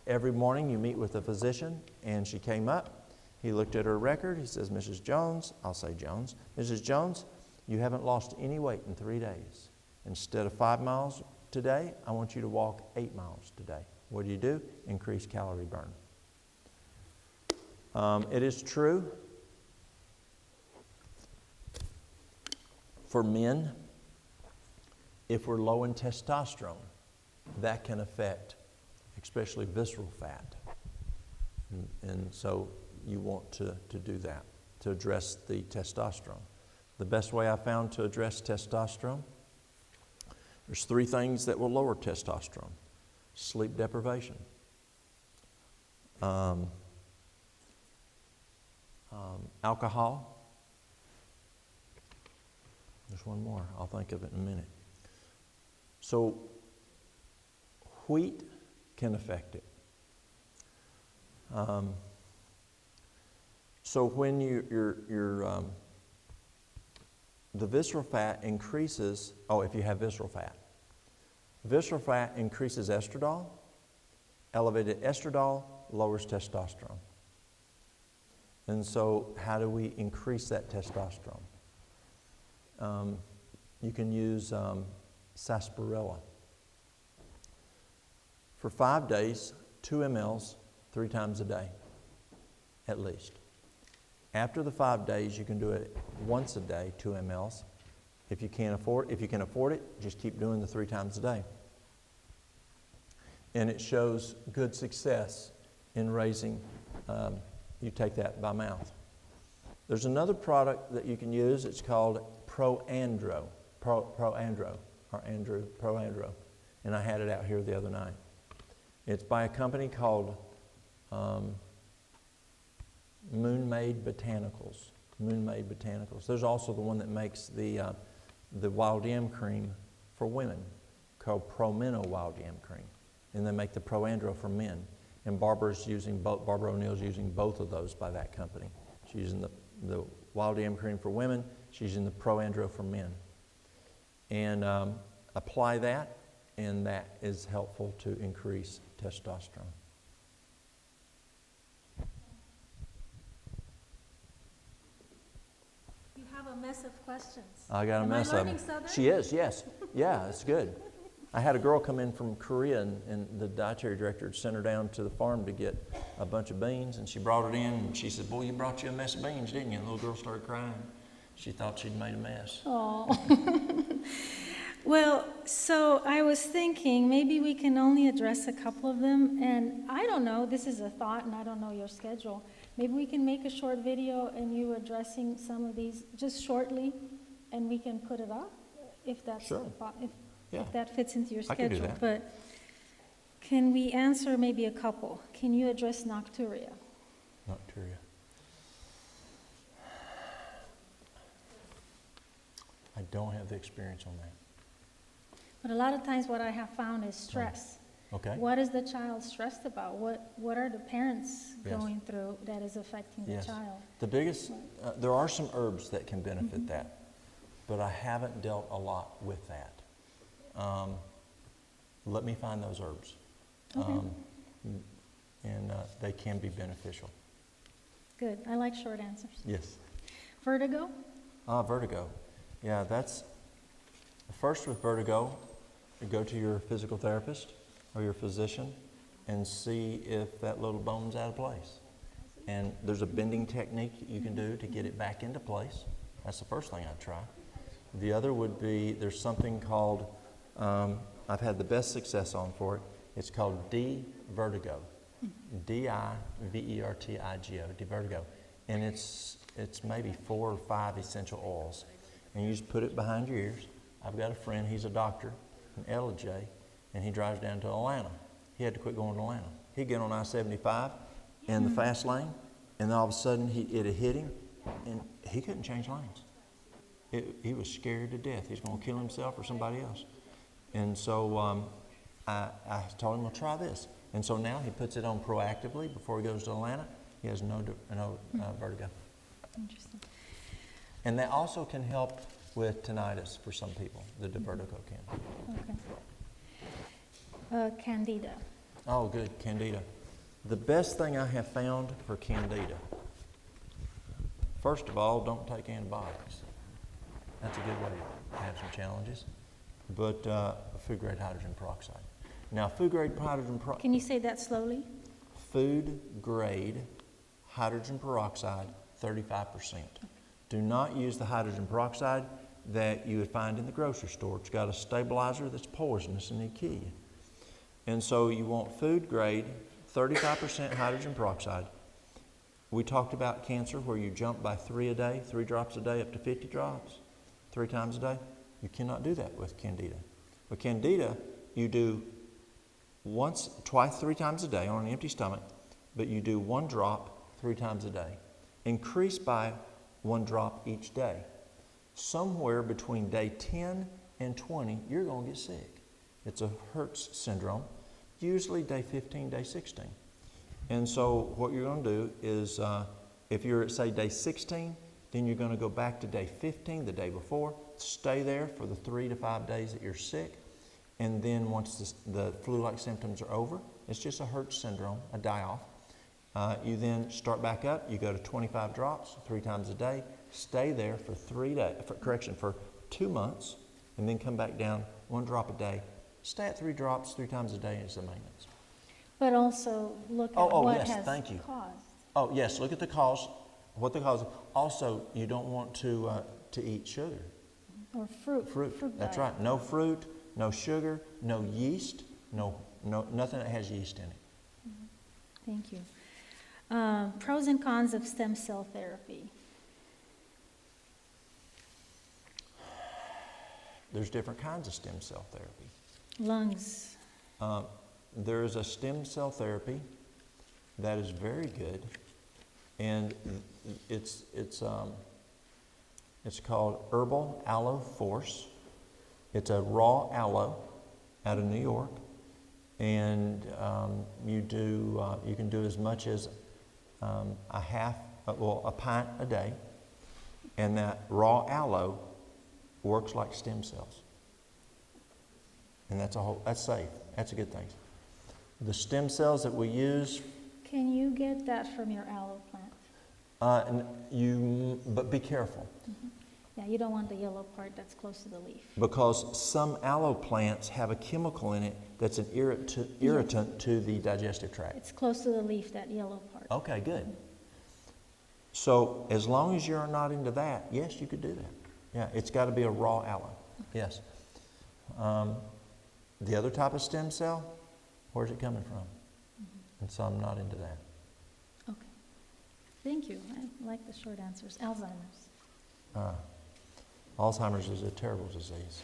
[SPEAKER 2] every morning you meet with a physician, and she came up. He looked at her record. He says, Mrs. Jones, I'll say Jones, Mrs. Jones, you haven't lost any weight in 3 days. Instead of 5 miles today, I want you to walk 8 miles today. What do? Increase calorie burn. It is true for men, if we're low in testosterone, that can affect especially visceral fat. And so you want to do that, to address the testosterone. The best way I found to address testosterone, there's 3 things that will lower testosterone. Sleep deprivation, alcohol. There's one more. I'll think of it in a minute. So wheat can affect it. So when the visceral fat increases, if you have visceral fat. Visceral fat increases estradiol. Elevated estradiol lowers testosterone. And so how do we increase that testosterone? You can use sarsaparilla. For 5 days, 2 mLs, 3 times a day, at least. After the 5 days, you can do it once a day, 2 mLs. If you can afford it, just keep doing the 3 times a day. And it shows good success in raising, you take that by mouth. There's another product that you can use. It's called Proandro. Proandro. And I had it out here the other night. It's by a company called Moon-Made Botanicals. Moon-Made Botanicals. There's also the one that makes the wild yam cream for women called Promeno Wild Yam Cream. And they make the Proandro for men. And Barbara O'Neill's using both of those by that company. She's using the wild yam cream for women. She's using the Proandro for men. And apply that, and that is helpful to increase testosterone.
[SPEAKER 1] mess of questions.
[SPEAKER 2] I got a
[SPEAKER 1] Am
[SPEAKER 2] mess
[SPEAKER 1] I
[SPEAKER 2] of
[SPEAKER 1] learning
[SPEAKER 2] them.
[SPEAKER 1] Southern?
[SPEAKER 2] She is, yes. Yeah, it's good. I had a girl come in from Korea, and the dietary director had sent her down to the farm to get a bunch of beans, and she brought it in, and she said, "Boy, you brought you a mess of beans, didn't you?" And the little girl started crying. She thought she'd made a mess.
[SPEAKER 1] Oh. Well, so I was thinking maybe we can only address a couple of them, and I don't know, this is a thought, and I don't know your schedule. Maybe we can make a short video and you addressing some of these just shortly, and we can put it up if that's
[SPEAKER 2] Sure. Yeah.
[SPEAKER 1] if that fits into your
[SPEAKER 2] I can do
[SPEAKER 1] schedule.
[SPEAKER 2] that.
[SPEAKER 1] But can we answer maybe a couple? Can you address nocturia?
[SPEAKER 2] Nocturia. I don't have the experience on that.
[SPEAKER 1] But a lot of times what I have found is stress.
[SPEAKER 2] Okay.
[SPEAKER 1] What is the child stressed about? What are the parents
[SPEAKER 2] Yes.
[SPEAKER 1] going through that is affecting the
[SPEAKER 2] Yes.
[SPEAKER 1] child?
[SPEAKER 2] The biggest, there are some herbs that can benefit that, but I haven't dealt a lot with that. Let me find those herbs.
[SPEAKER 1] Okay.
[SPEAKER 2] And they can be beneficial.
[SPEAKER 1] Good. I like short answers.
[SPEAKER 2] Yes.
[SPEAKER 1] Vertigo?
[SPEAKER 2] Vertigo. Yeah, that's, first with vertigo, you go to your physical therapist or your physician and see if that little bone's out of place. And there's a bending technique that you can do to get it back into place. That's the first thing I'd try. The other would be, there's something called, I've had the best success on for it. It's called D-Vertigo. D-I-V-E-R-T-I-G-O, D-Vertigo. And it's maybe 4 or 5 essential oils. And you just put it behind your ears. I've got a friend, he's a doctor in LJ, and he drives down to Atlanta. He had to quit going to Atlanta. He'd get on I-75 in the fast lane, and all of a sudden it had hit him, and he couldn't change lanes. He was scared to death. He's going to kill himself or somebody else. And so I told him, well, try this. And so now he puts it on proactively before he goes to Atlanta. He has no vertigo.
[SPEAKER 1] Interesting.
[SPEAKER 2] And that also can help with tinnitus for some people, the vertigo can.
[SPEAKER 1] Okay. Candida.
[SPEAKER 2] Oh, good, Candida. The best thing I have found for Candida, first of all, don't take antibiotics. That's a good way to have some challenges. But food-grade hydrogen peroxide. Now, food-grade hydrogen peroxide.
[SPEAKER 1] Can you say that slowly?
[SPEAKER 2] Food-grade hydrogen peroxide, 35%. Do not use the hydrogen peroxide that you would find in the grocery store. It's got a stabilizer that's poisonous and it kill you. And so you want food-grade, 35% hydrogen peroxide. We talked about cancer where you jump by 3 a day, 3 drops a day up to 50 drops, 3 times a day. You cannot do that with Candida. With Candida, you do once, twice, 3 times a day on an empty stomach, but you do 1 drop 3 times a day. Increase by 1 drop each day. Somewhere between day 10 and 20, you're going to get sick. It's a Hertz syndrome, usually day 15, day 16. And so what you're going to do is, if you're at, say, day 16, then you're going to go back to day 15, the day before, stay there for the 3 to 5 days that you're sick, and then once the flu-like symptoms are over, it's just a Hertz syndrome, a die-off. You then start back up, you go to 25 drops 3 times a day, stay there for 2 months, and then come back down 1 drop a day. Stay at 3 drops 3 times a day as the maintenance.
[SPEAKER 1] But also look at what has caused.
[SPEAKER 2] Oh, yes, look at the cause, what the cause is. Also, you don't want to eat sugar.
[SPEAKER 1] Or fruit.
[SPEAKER 2] Fruit, that's right. No fruit, no sugar, no yeast, nothing that has yeast in it.
[SPEAKER 1] Thank you. Pros and cons of stem cell therapy.
[SPEAKER 2] There's different kinds of stem cell therapy.
[SPEAKER 1] Lungs.
[SPEAKER 2] There is a stem cell therapy that is very good, and it's called Herbal Aloe Force. It's a raw aloe out of New York, and you can do as much as a pint a day, and that raw aloe works like stem cells. And that's safe. That's a good thing. The stem cells that we use.
[SPEAKER 1] Can you get that from your aloe plant?
[SPEAKER 2] But be careful.
[SPEAKER 1] Yeah, you don't want the yellow part that's close to the leaf.
[SPEAKER 2] Because some aloe plants have a chemical in it that's an irritant to the digestive tract.
[SPEAKER 1] It's close to the leaf, that yellow part.
[SPEAKER 2] Okay, good. So as long as you're not into that, yes, you could do that. Yeah, it's got to be a raw aloe. Yes. The other type of stem cell, where's it coming from? And so I'm not into that.
[SPEAKER 1] Okay. Thank you. I like the short answers. Alzheimer's.
[SPEAKER 2] Alzheimer's is a terrible disease.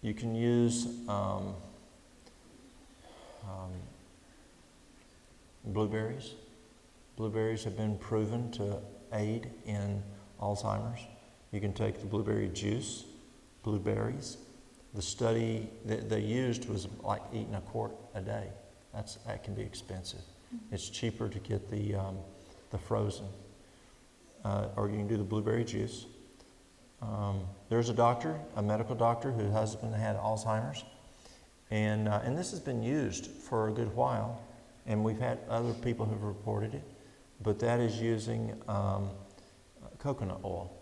[SPEAKER 2] You can use blueberries. Blueberries have been proven to aid in Alzheimer's. You can take the blueberry juice, blueberries. The study that they used was like eating a quart a day. That can be expensive. It's cheaper to get the frozen. Or you can do the blueberry juice. There's a doctor, a medical doctor, whose husband had Alzheimer's. And this has been used for a good while. And we've had other people who've reported it. But that is using coconut oil,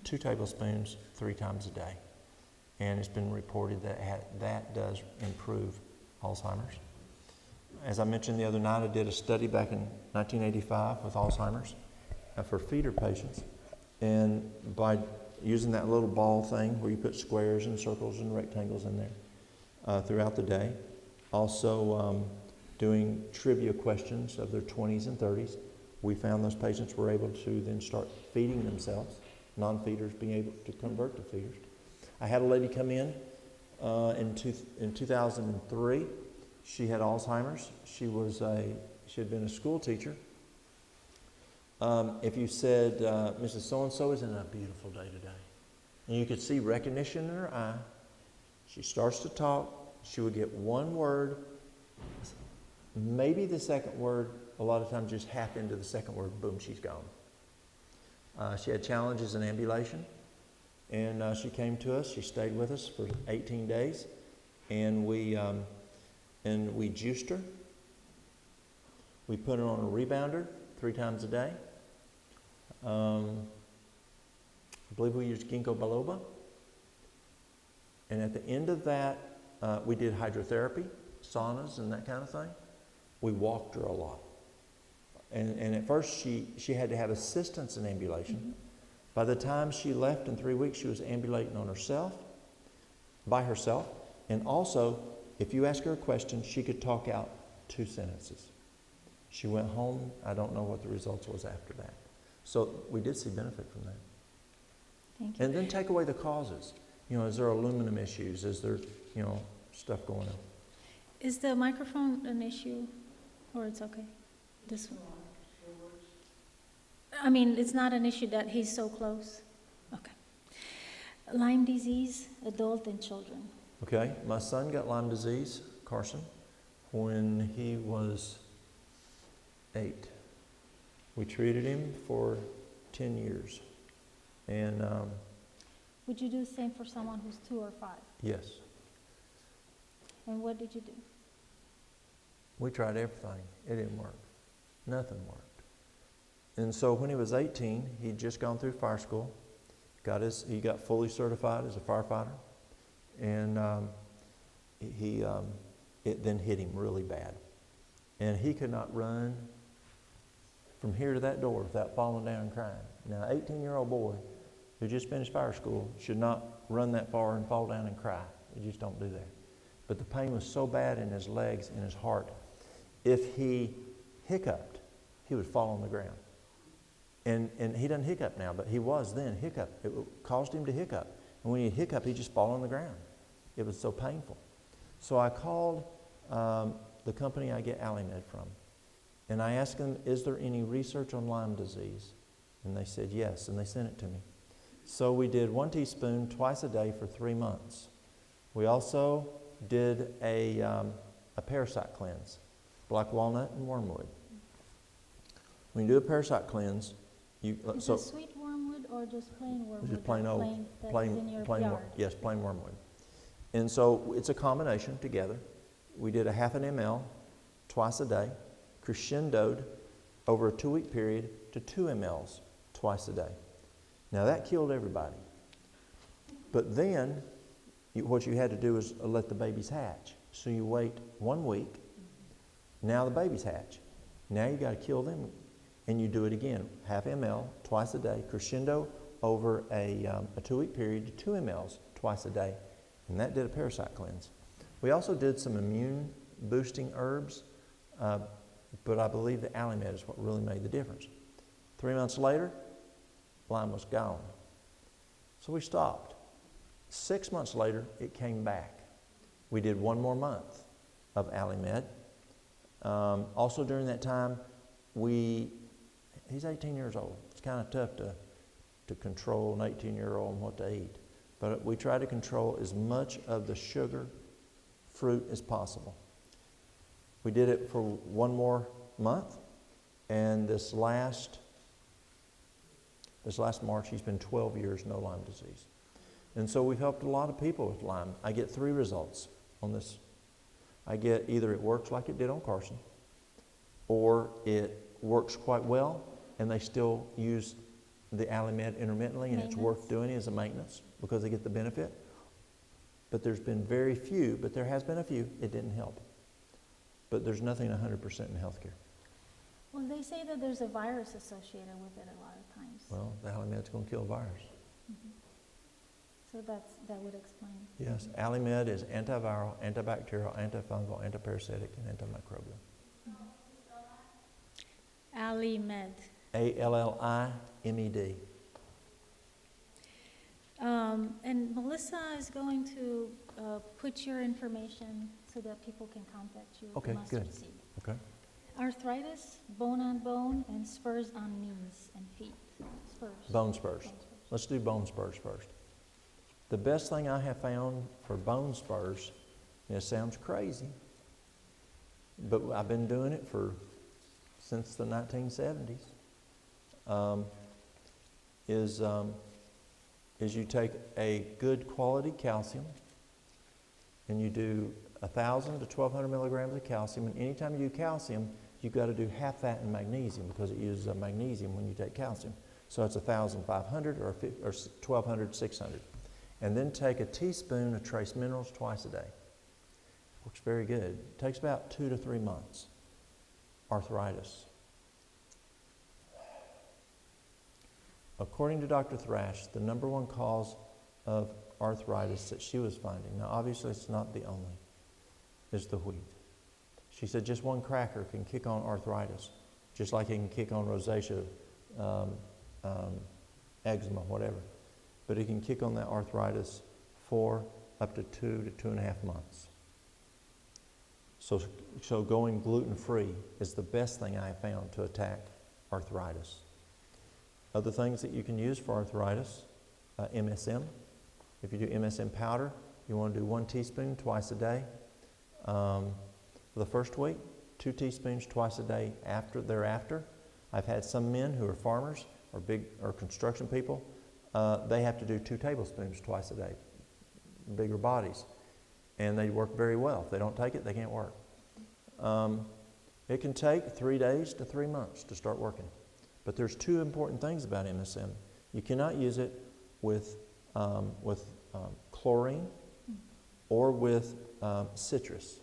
[SPEAKER 2] 2 tablespoons 3 times a day. And it's been reported that that does improve Alzheimer's. As I mentioned the other night, I did a study back in 1985 with Alzheimer's for feeder patients. And by using that little ball thing where you put squares and circles and rectangles in there throughout the day, also doing trivia questions of their 20s and 30s, we found those patients were able to then start feeding themselves, non-feeders being able to convert to feeders. I had a lady come in 2003. She had Alzheimer's. She had been a school teacher. If you said, Mrs. So-and-so, isn't it a beautiful day today? And you could see recognition in her eye. She starts to talk. She would get one word, maybe the second word, a lot of times just half into the second word, boom, she's gone. She had challenges in ambulation, and she came to us. She stayed with us for 18 days, and we juiced her. We put her on a rebounder 3 times a day. I believe we used ginkgo biloba. And at the end of that, we did hydrotherapy, saunas and that kind of thing. We walked her a lot. And at first she had to have assistance in ambulation. By the time she left in 3 weeks, she was ambulating on herself, by herself. And also, if you ask her a question, she could talk out 2 sentences. She went home. I don't know what the results was after that. So we did see benefit from that.
[SPEAKER 1] Thank you.
[SPEAKER 2] And then take away the causes. Is there aluminum issues? Is there, stuff going on?
[SPEAKER 1] Is the microphone an issue, or it's okay? This one. I mean, it's not an issue that he's so close. Okay. Lyme disease, adult and children.
[SPEAKER 2] Okay, my son got Lyme disease, Carson, when he was 8. We treated him for 10 years. And
[SPEAKER 1] would you do the same for someone who's 2 or 5?
[SPEAKER 2] yes,
[SPEAKER 1] And what did you do?
[SPEAKER 2] we tried everything. It didn't work. Nothing worked. And so when he was 18, he'd just gone through fire school. He got fully certified as a firefighter. And it then hit him really bad. And he could not run from here to that door without falling down and crying. Now, an 18-year-old boy who just finished fire school should not run that far and fall down and cry. You just don't do that. But the pain was so bad in his legs and his heart, if he hiccuped, he would fall on the ground. And he doesn't hiccup now, but he was then hiccup. It caused him to hiccup. And when he hiccup, he'd just fall on the ground. It was so painful. So I called the company I get Allimed from. And I asked them, is there any research on Lyme disease? And they said yes, and they sent it to me. So we did 1 teaspoon twice a day for 3 months. We also did a parasite cleanse, black walnut and wormwood. When you do a parasite cleanse,
[SPEAKER 1] Is it sweet wormwood or just plain wormwood?
[SPEAKER 2] just plain old,
[SPEAKER 1] that's
[SPEAKER 2] plain
[SPEAKER 1] in your
[SPEAKER 2] plain
[SPEAKER 1] yard?
[SPEAKER 2] yes, plain wormwood. And so it's a combination together. We did a 0.5 ml twice a day, crescendoed over a 2-week period to 2 mLs twice a day. Now that killed everybody. But then what you had to do is let the babies hatch. So you wait 1 week. Now the babies hatch. Now you got to kill them, and you do it again. 0.5 ml twice a day, crescendo over a 2-week period to 2 mLs twice a day. And that did a parasite cleanse. We also did some immune boosting herbs, but I believe the Alimed is what really made the difference. 3 months later, Lyme was gone. So we stopped. 6 months later, it came back. We did 1 more month of Alimed. Also during that time, he's 18 years old. It's kind of tough to control an 18-year-old and what to eat. But we try to control as much of the sugar fruit as possible. We did it for 1 more month, and this last March, he's been 12 years, no Lyme disease. And so we've helped a lot of people with Lyme. I get 3 results on this. I get either it works like it did on Carson, or it works quite well, and they still use the Alimed intermittently, and it's worth doing it as a maintenance because they get the benefit. But there's been very few, but there has been a few, it didn't help. But there's nothing 100% in healthcare.
[SPEAKER 1] Well, they say that there's a virus associated with it a lot of times.
[SPEAKER 2] Well, the Alimed's going to kill virus.
[SPEAKER 1] So that would explain.
[SPEAKER 2] Yes, Alimed is antiviral, antibacterial, antifungal, antiparasitic, and antimicrobial.
[SPEAKER 1] Alimed.
[SPEAKER 2] ALLIMED.
[SPEAKER 1] And Melissa is going to put your information so that people can contact you.
[SPEAKER 2] Okay, good.
[SPEAKER 1] Seed.
[SPEAKER 2] Okay.
[SPEAKER 1] Arthritis, bone on bone, and spurs on knees and feet. Spurs.
[SPEAKER 2] Bone spurs. Let's do bone spurs first. The best thing I have found for bone spurs, and it sounds crazy, but I've been doing it since the 1970s, is you take a good quality calcium and you do 1,000 to 1,200 milligrams of calcium. And anytime you do calcium, you've got to do half that in magnesium because it uses magnesium when you take calcium. So it's 1,500 or 1,200, 600. And then take a teaspoon of trace minerals twice a day. Works very good. It takes about 2 to 3 months. Arthritis. According to Dr. Thrash, the #1 cause of arthritis that she was finding, now obviously it's not the only, is the wheat. She said just 1 cracker can kick on arthritis, just like it can kick on rosacea, eczema, whatever. But it can kick on that arthritis for up to 2 to 2.5 months. So going gluten-free is the best thing I have found to attack arthritis. Other things that you can use for arthritis, MSM. If you do MSM powder, you want to do 1 teaspoon twice a day. For the first week, 2 teaspoons twice a day thereafter. I've had some men who are farmers or construction people, they have to do 2 tablespoons twice a day, bigger bodies. And they work very well. If they don't take it, they can't work. It can take 3 days to 3 months to start working. But there's 2 important things about MSM. You cannot use it with chlorine or with citrus.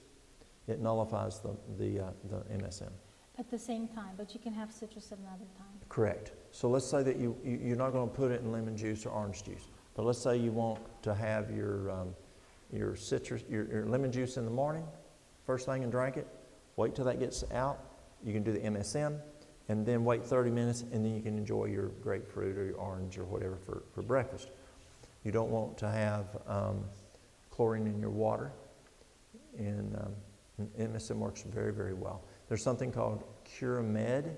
[SPEAKER 2] It nullifies the MSM.
[SPEAKER 1] At the same time, but you can have citrus at another time.
[SPEAKER 2] Correct. So let's say that you're not going to put it in lemon juice or orange juice. But let's say you want to have your citrus, your lemon juice in the morning, first thing, and drink it. Wait till that gets out. You can do the MSM, and then wait 30 minutes, and then you can enjoy your grapefruit or your orange or whatever for breakfast. You don't want to have chlorine in your water, and MSM works very, very well. There's something called Curamed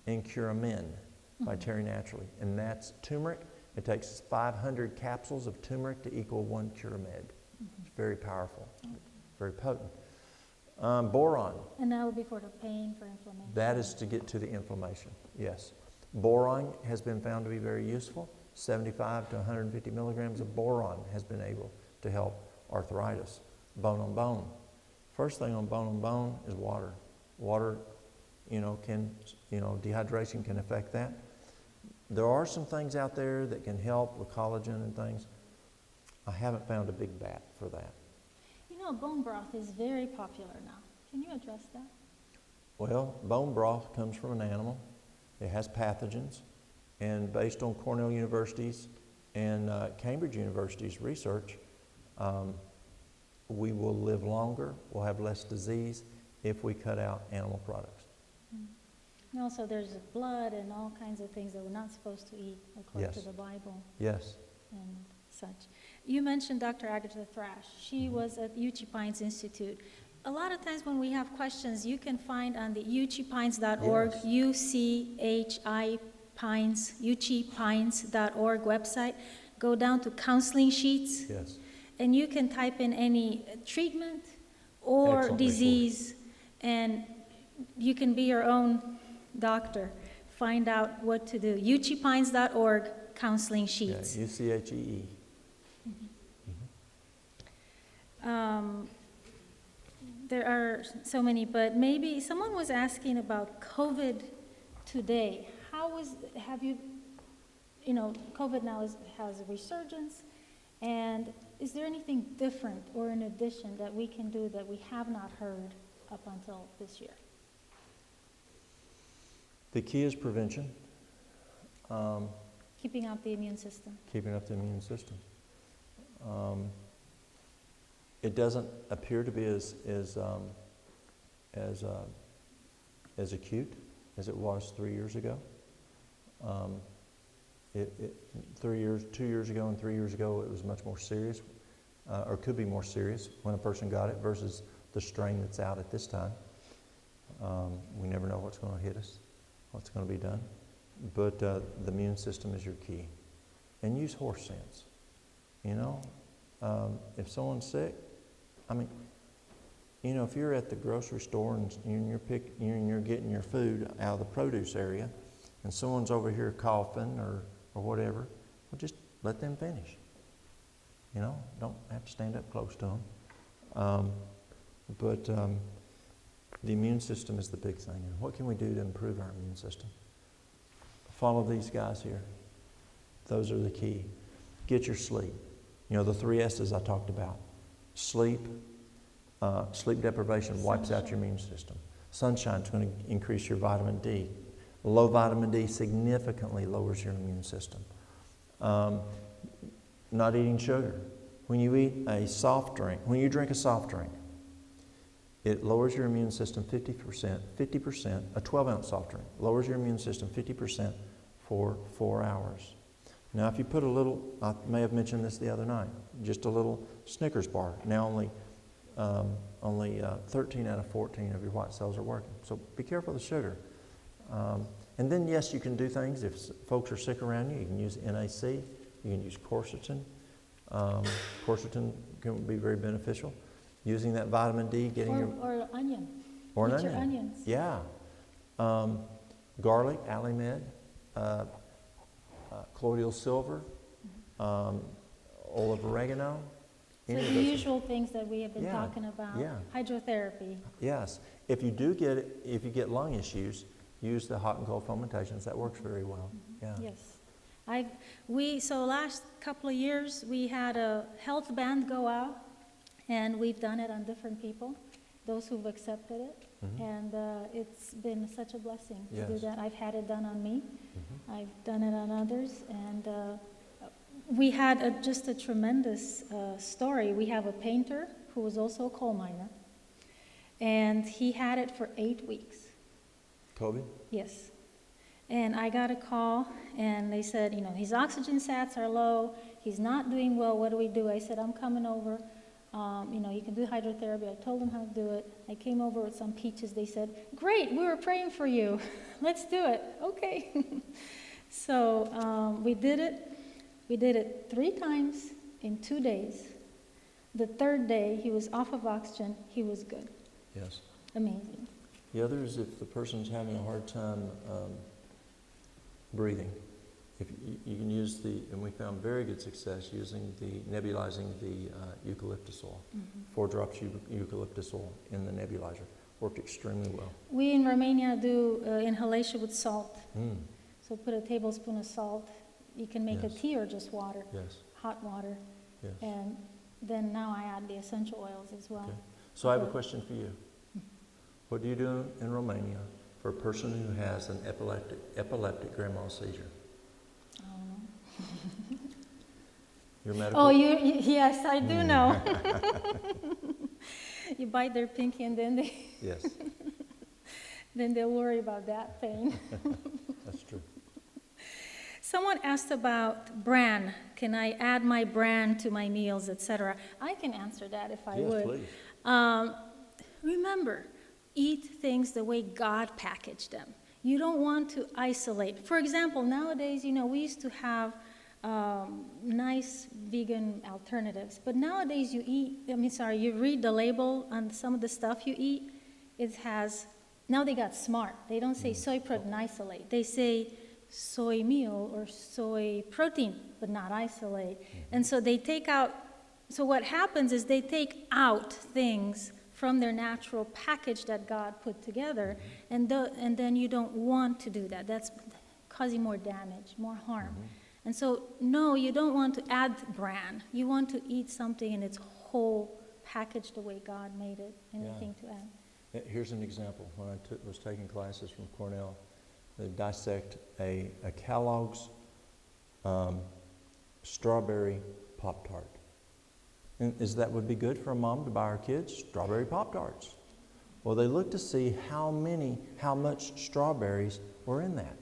[SPEAKER 2] and Curamin by Terry Naturally, and that's turmeric. It takes 500 capsules of turmeric to equal 1 Curamed. It's very powerful, very potent. Boron.
[SPEAKER 1] And that would be for the pain, for inflammation.
[SPEAKER 2] That is to get to the inflammation, yes. Boron has been found to be very useful. 75 to 150 milligrams of boron has been able to help arthritis. Bone on bone. First thing on bone is water. Water, dehydration can affect that. There are some things out there that can help with collagen and things. I haven't found a big bat for that.
[SPEAKER 1] You know, bone broth is very popular now. Can you address that?
[SPEAKER 2] Well, bone broth comes from an animal. It has pathogens. And based on Cornell University's and Cambridge University's research, we will live longer, we'll have less disease if we cut out animal products.
[SPEAKER 1] And also there's blood and all kinds of things that we're not supposed to eat according to the Bible
[SPEAKER 2] Yes.
[SPEAKER 1] and such. You mentioned Dr. Agatha Thrash. She was at UC Pines Institute. A lot of times when we have questions, you can find on the ucpines.org, UCHI Pines, ucpines.org website, go down to counseling sheets.
[SPEAKER 2] Yes.
[SPEAKER 1] And you can type in any treatment or
[SPEAKER 2] Excellent
[SPEAKER 1] disease, and you can be your own doctor. Find out what to do. ucpines.org, counseling sheets.
[SPEAKER 2] Yeah, UCHEE.
[SPEAKER 1] There are so many, but maybe someone was asking about COVID today. Have you, COVID now has a resurgence, and is there anything different or in addition that we can do that we have not heard up until this year?
[SPEAKER 2] The key is prevention.
[SPEAKER 1] Keeping up the immune system.
[SPEAKER 2] Keeping up the immune system. It doesn't appear to be as acute as it was 3 years ago. 2 years ago and 3 years ago, it was much more serious, or could be more serious when a person got it versus the strain that's out at this time. We never know what's going to hit us, what's going to be done. But the immune system is your key. And use horse sense. If someone's sick, if you're at the grocery store and you're getting your food out of the produce area, and someone's over here coughing or whatever, well, just let them finish. Don't have to stand up close to them. But the immune system is the big thing. And what can we do to improve our immune system? Follow these guys here. Those are the key. Get your sleep. The 3 S's I talked about. Sleep deprivation wipes out your immune system. Sunshine's going to increase your vitamin D. Low vitamin D significantly lowers your immune system. Not eating sugar. When you drink a soft drink, it lowers your immune system 50%, a 12-ounce soft drink, lowers your immune system 50% for 4 hours. Now, if you put I may have mentioned this the other night, just a little Snickers bar. Now only 13 out of 14 of your white cells are working. So be careful of the sugar. And then, yes, you can do things. If folks are sick around you, you can use NAC. You can use quercetin. Quercetin can be very beneficial. Using that vitamin D,
[SPEAKER 1] or onion.
[SPEAKER 2] Or an
[SPEAKER 1] Eat your
[SPEAKER 2] onion.
[SPEAKER 1] onions.
[SPEAKER 2] Yeah. Garlic, Alimed, colloidal silver, olive oregano.
[SPEAKER 1] So the usual things that we have been talking about.
[SPEAKER 2] Yeah.
[SPEAKER 1] Hydrotherapy.
[SPEAKER 2] Yes. If you get lung issues, use the hot and cold fomentations. That works very well. Yeah.
[SPEAKER 1] Yes. So last couple of years, we had a health band go out, and we've done it on different people, those who've accepted it.
[SPEAKER 2] Mm-hmm.
[SPEAKER 1] And it's been such a blessing to do
[SPEAKER 2] Yes.
[SPEAKER 1] that. I've had it done on me.
[SPEAKER 2] Mm-hmm.
[SPEAKER 1] I've done it on others. And we had just a tremendous story. We have a painter who was also a coal miner, and he had it for 8 weeks.
[SPEAKER 2] COVID?
[SPEAKER 1] Yes. And I got a call, and they said, his oxygen sats are low. He's not doing well. What do we do? I said, I'm coming over. You can do hydrotherapy. I told them how to do it. I came over with some peaches. They said, great, we were praying for you. Let's do it. Okay. So we did it. We did it 3 times in 2 days. The 3rd day, he was off of oxygen. He was good.
[SPEAKER 2] Yes.
[SPEAKER 1] Amazing.
[SPEAKER 2] The other is if the person's having a hard time breathing. If you can use and we found very good success using nebulizing the eucalyptus oil.
[SPEAKER 1] Mm-hmm.
[SPEAKER 2] 4 drops eucalyptus oil in the nebulizer. Worked extremely well.
[SPEAKER 1] We in Romania do inhalation with salt. So put a tablespoon of salt. You can make a
[SPEAKER 2] Yes.
[SPEAKER 1] tea or just water,
[SPEAKER 2] Yes,
[SPEAKER 1] hot water.
[SPEAKER 2] yes.
[SPEAKER 1] And then now I add the essential oils as well.
[SPEAKER 2] Okay. So I have a
[SPEAKER 1] Okay.
[SPEAKER 2] question for you. What do you do in Romania for a person who has an epileptic grand mal seizure?
[SPEAKER 1] I don't know.
[SPEAKER 2] Your medical?
[SPEAKER 1] Oh, yes, I do know. You bite their pinky and then
[SPEAKER 2] Yes,
[SPEAKER 1] they'll worry about that pain.
[SPEAKER 2] that's true.
[SPEAKER 1] Someone asked about bran. Can I add my bran to my meals, etc.? I can answer that if I
[SPEAKER 2] Yes,
[SPEAKER 1] would.
[SPEAKER 2] please.
[SPEAKER 1] Remember, eat things the way God packaged them. You don't want to isolate. For example, nowadays, we used to have nice vegan alternatives, but nowadays you read the label on some of the stuff you eat, now they got smart. They don't say soy protein isolate. They say soy meal or soy protein, but not isolate. And so so what happens is they take out things from their natural package that God put together, and then you don't want to do that. That's causing more damage, more harm. And so, no, you don't want to add bran. You want to eat something in its whole package the way God made it. Anything to add.
[SPEAKER 2] Here's an example. When I was taking classes from Cornell, they dissect a Kellogg's strawberry Pop-Tart. And that would be good for a mom to buy her kids strawberry Pop-Tarts. Well, they looked to see how much strawberries were in that.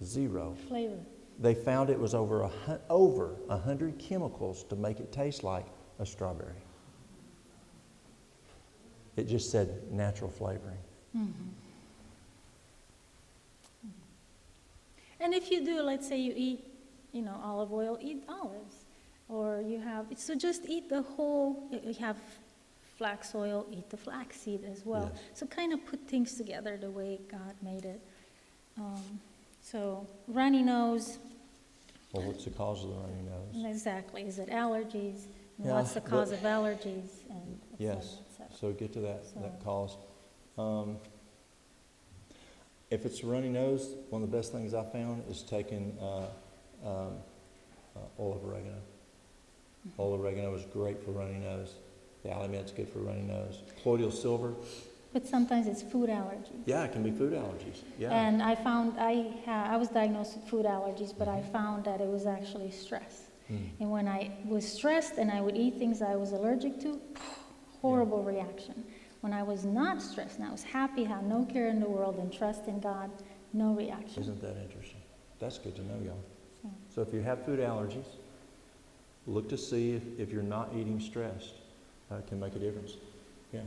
[SPEAKER 2] 0.
[SPEAKER 1] Flavor.
[SPEAKER 2] They found it was over 100 chemicals to make it taste like a strawberry. It just said natural flavoring.
[SPEAKER 1] Mm-hmm. And if you do, let's say you eat, olive oil, eat olives. Or so just eat the whole, you have flax oil, eat the flaxseed as well.
[SPEAKER 2] Yes.
[SPEAKER 1] So kind of put things together the way God made it. So runny nose.
[SPEAKER 2] Well, what's the cause of the runny nose?
[SPEAKER 1] Exactly. Is it allergies? And
[SPEAKER 2] Yeah,
[SPEAKER 1] what's the cause of allergies? And et
[SPEAKER 2] Yes,
[SPEAKER 1] cetera, et cetera.
[SPEAKER 2] so get to that
[SPEAKER 1] So-
[SPEAKER 2] cause. If it's a runny nose, one of the best things I found is taking oil of oregano. Oil of oregano is great for runny nose. The Aliment's good for runny nose. Colloidal silver,
[SPEAKER 1] But sometimes it's food allergies.
[SPEAKER 2] yeah, it can be food allergies. Yeah.
[SPEAKER 1] And I found I was diagnosed with food allergies, but I found that it was actually stress. And when I was stressed and I would eat things I was allergic to, horrible reaction. When I was not stressed and I was happy, had no care in the world, and trust in God, no reaction.
[SPEAKER 2] Isn't that interesting? That's good to know, y'all.
[SPEAKER 1] So,
[SPEAKER 2] So if you have food allergies, look to see if you're not eating stressed. It can make a difference. Yeah.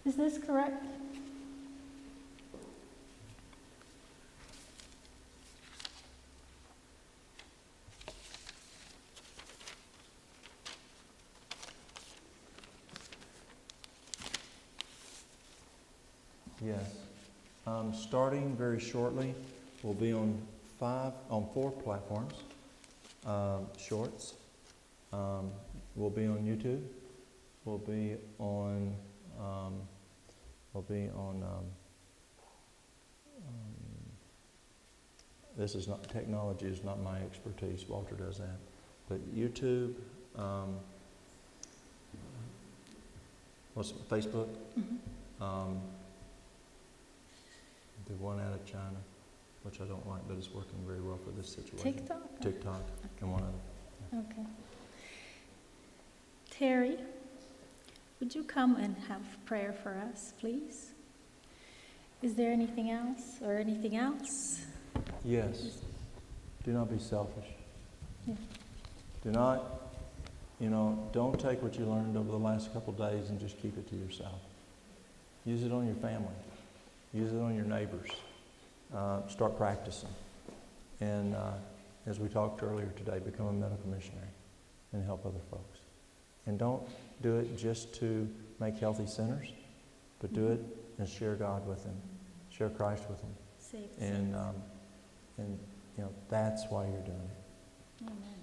[SPEAKER 1] is this correct?
[SPEAKER 2] Yes. Starting very shortly, we'll be on 4 platforms. Shorts. We'll be on YouTube. We'll be on. This is not technology. Is not my expertise. Walter does that. But YouTube. What's Facebook? The one out of China, which I don't like, but it's working very well for this situation. TikTok, and one other.
[SPEAKER 1] Okay. Terry, would you come and have prayer for us, please? Is there anything else or anything else?
[SPEAKER 2] Yes. Do not be selfish.
[SPEAKER 1] Yeah.
[SPEAKER 2] Do not, don't take what you learned over the last couple of days and just keep it to yourself. Use it on your family. Use it on your neighbors. Start practicing. And as we talked earlier today, become a medical missionary and help other folks. And don't do it just to make healthy sinners, but do it and share God with them. Share Christ with them. And that's why you're doing it.
[SPEAKER 1] Amen.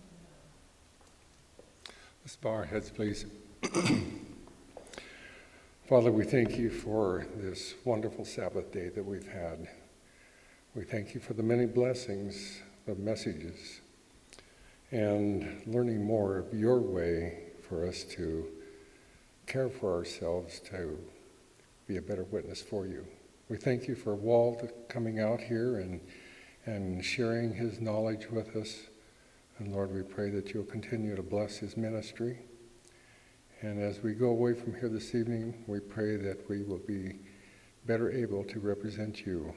[SPEAKER 5] Let's bow our heads, please. Father, we thank you for this wonderful Sabbath day that we've had. We thank you for the many blessings of messages and learning more of your way for us to care for ourselves, to be a better witness for you. We thank you for Walt coming out here and sharing his knowledge with us. And Lord, we pray that you'll continue to bless his ministry. And as we go away from here this evening, we pray that we will be better able to represent you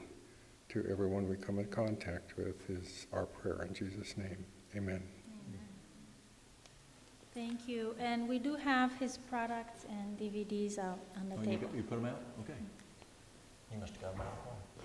[SPEAKER 5] to everyone we come in contact with, is our prayer in Jesus' name. Amen.
[SPEAKER 1] Thank you. And we do have his products and DVDs out on the table.
[SPEAKER 2] You put them out? Okay. You must have got them out.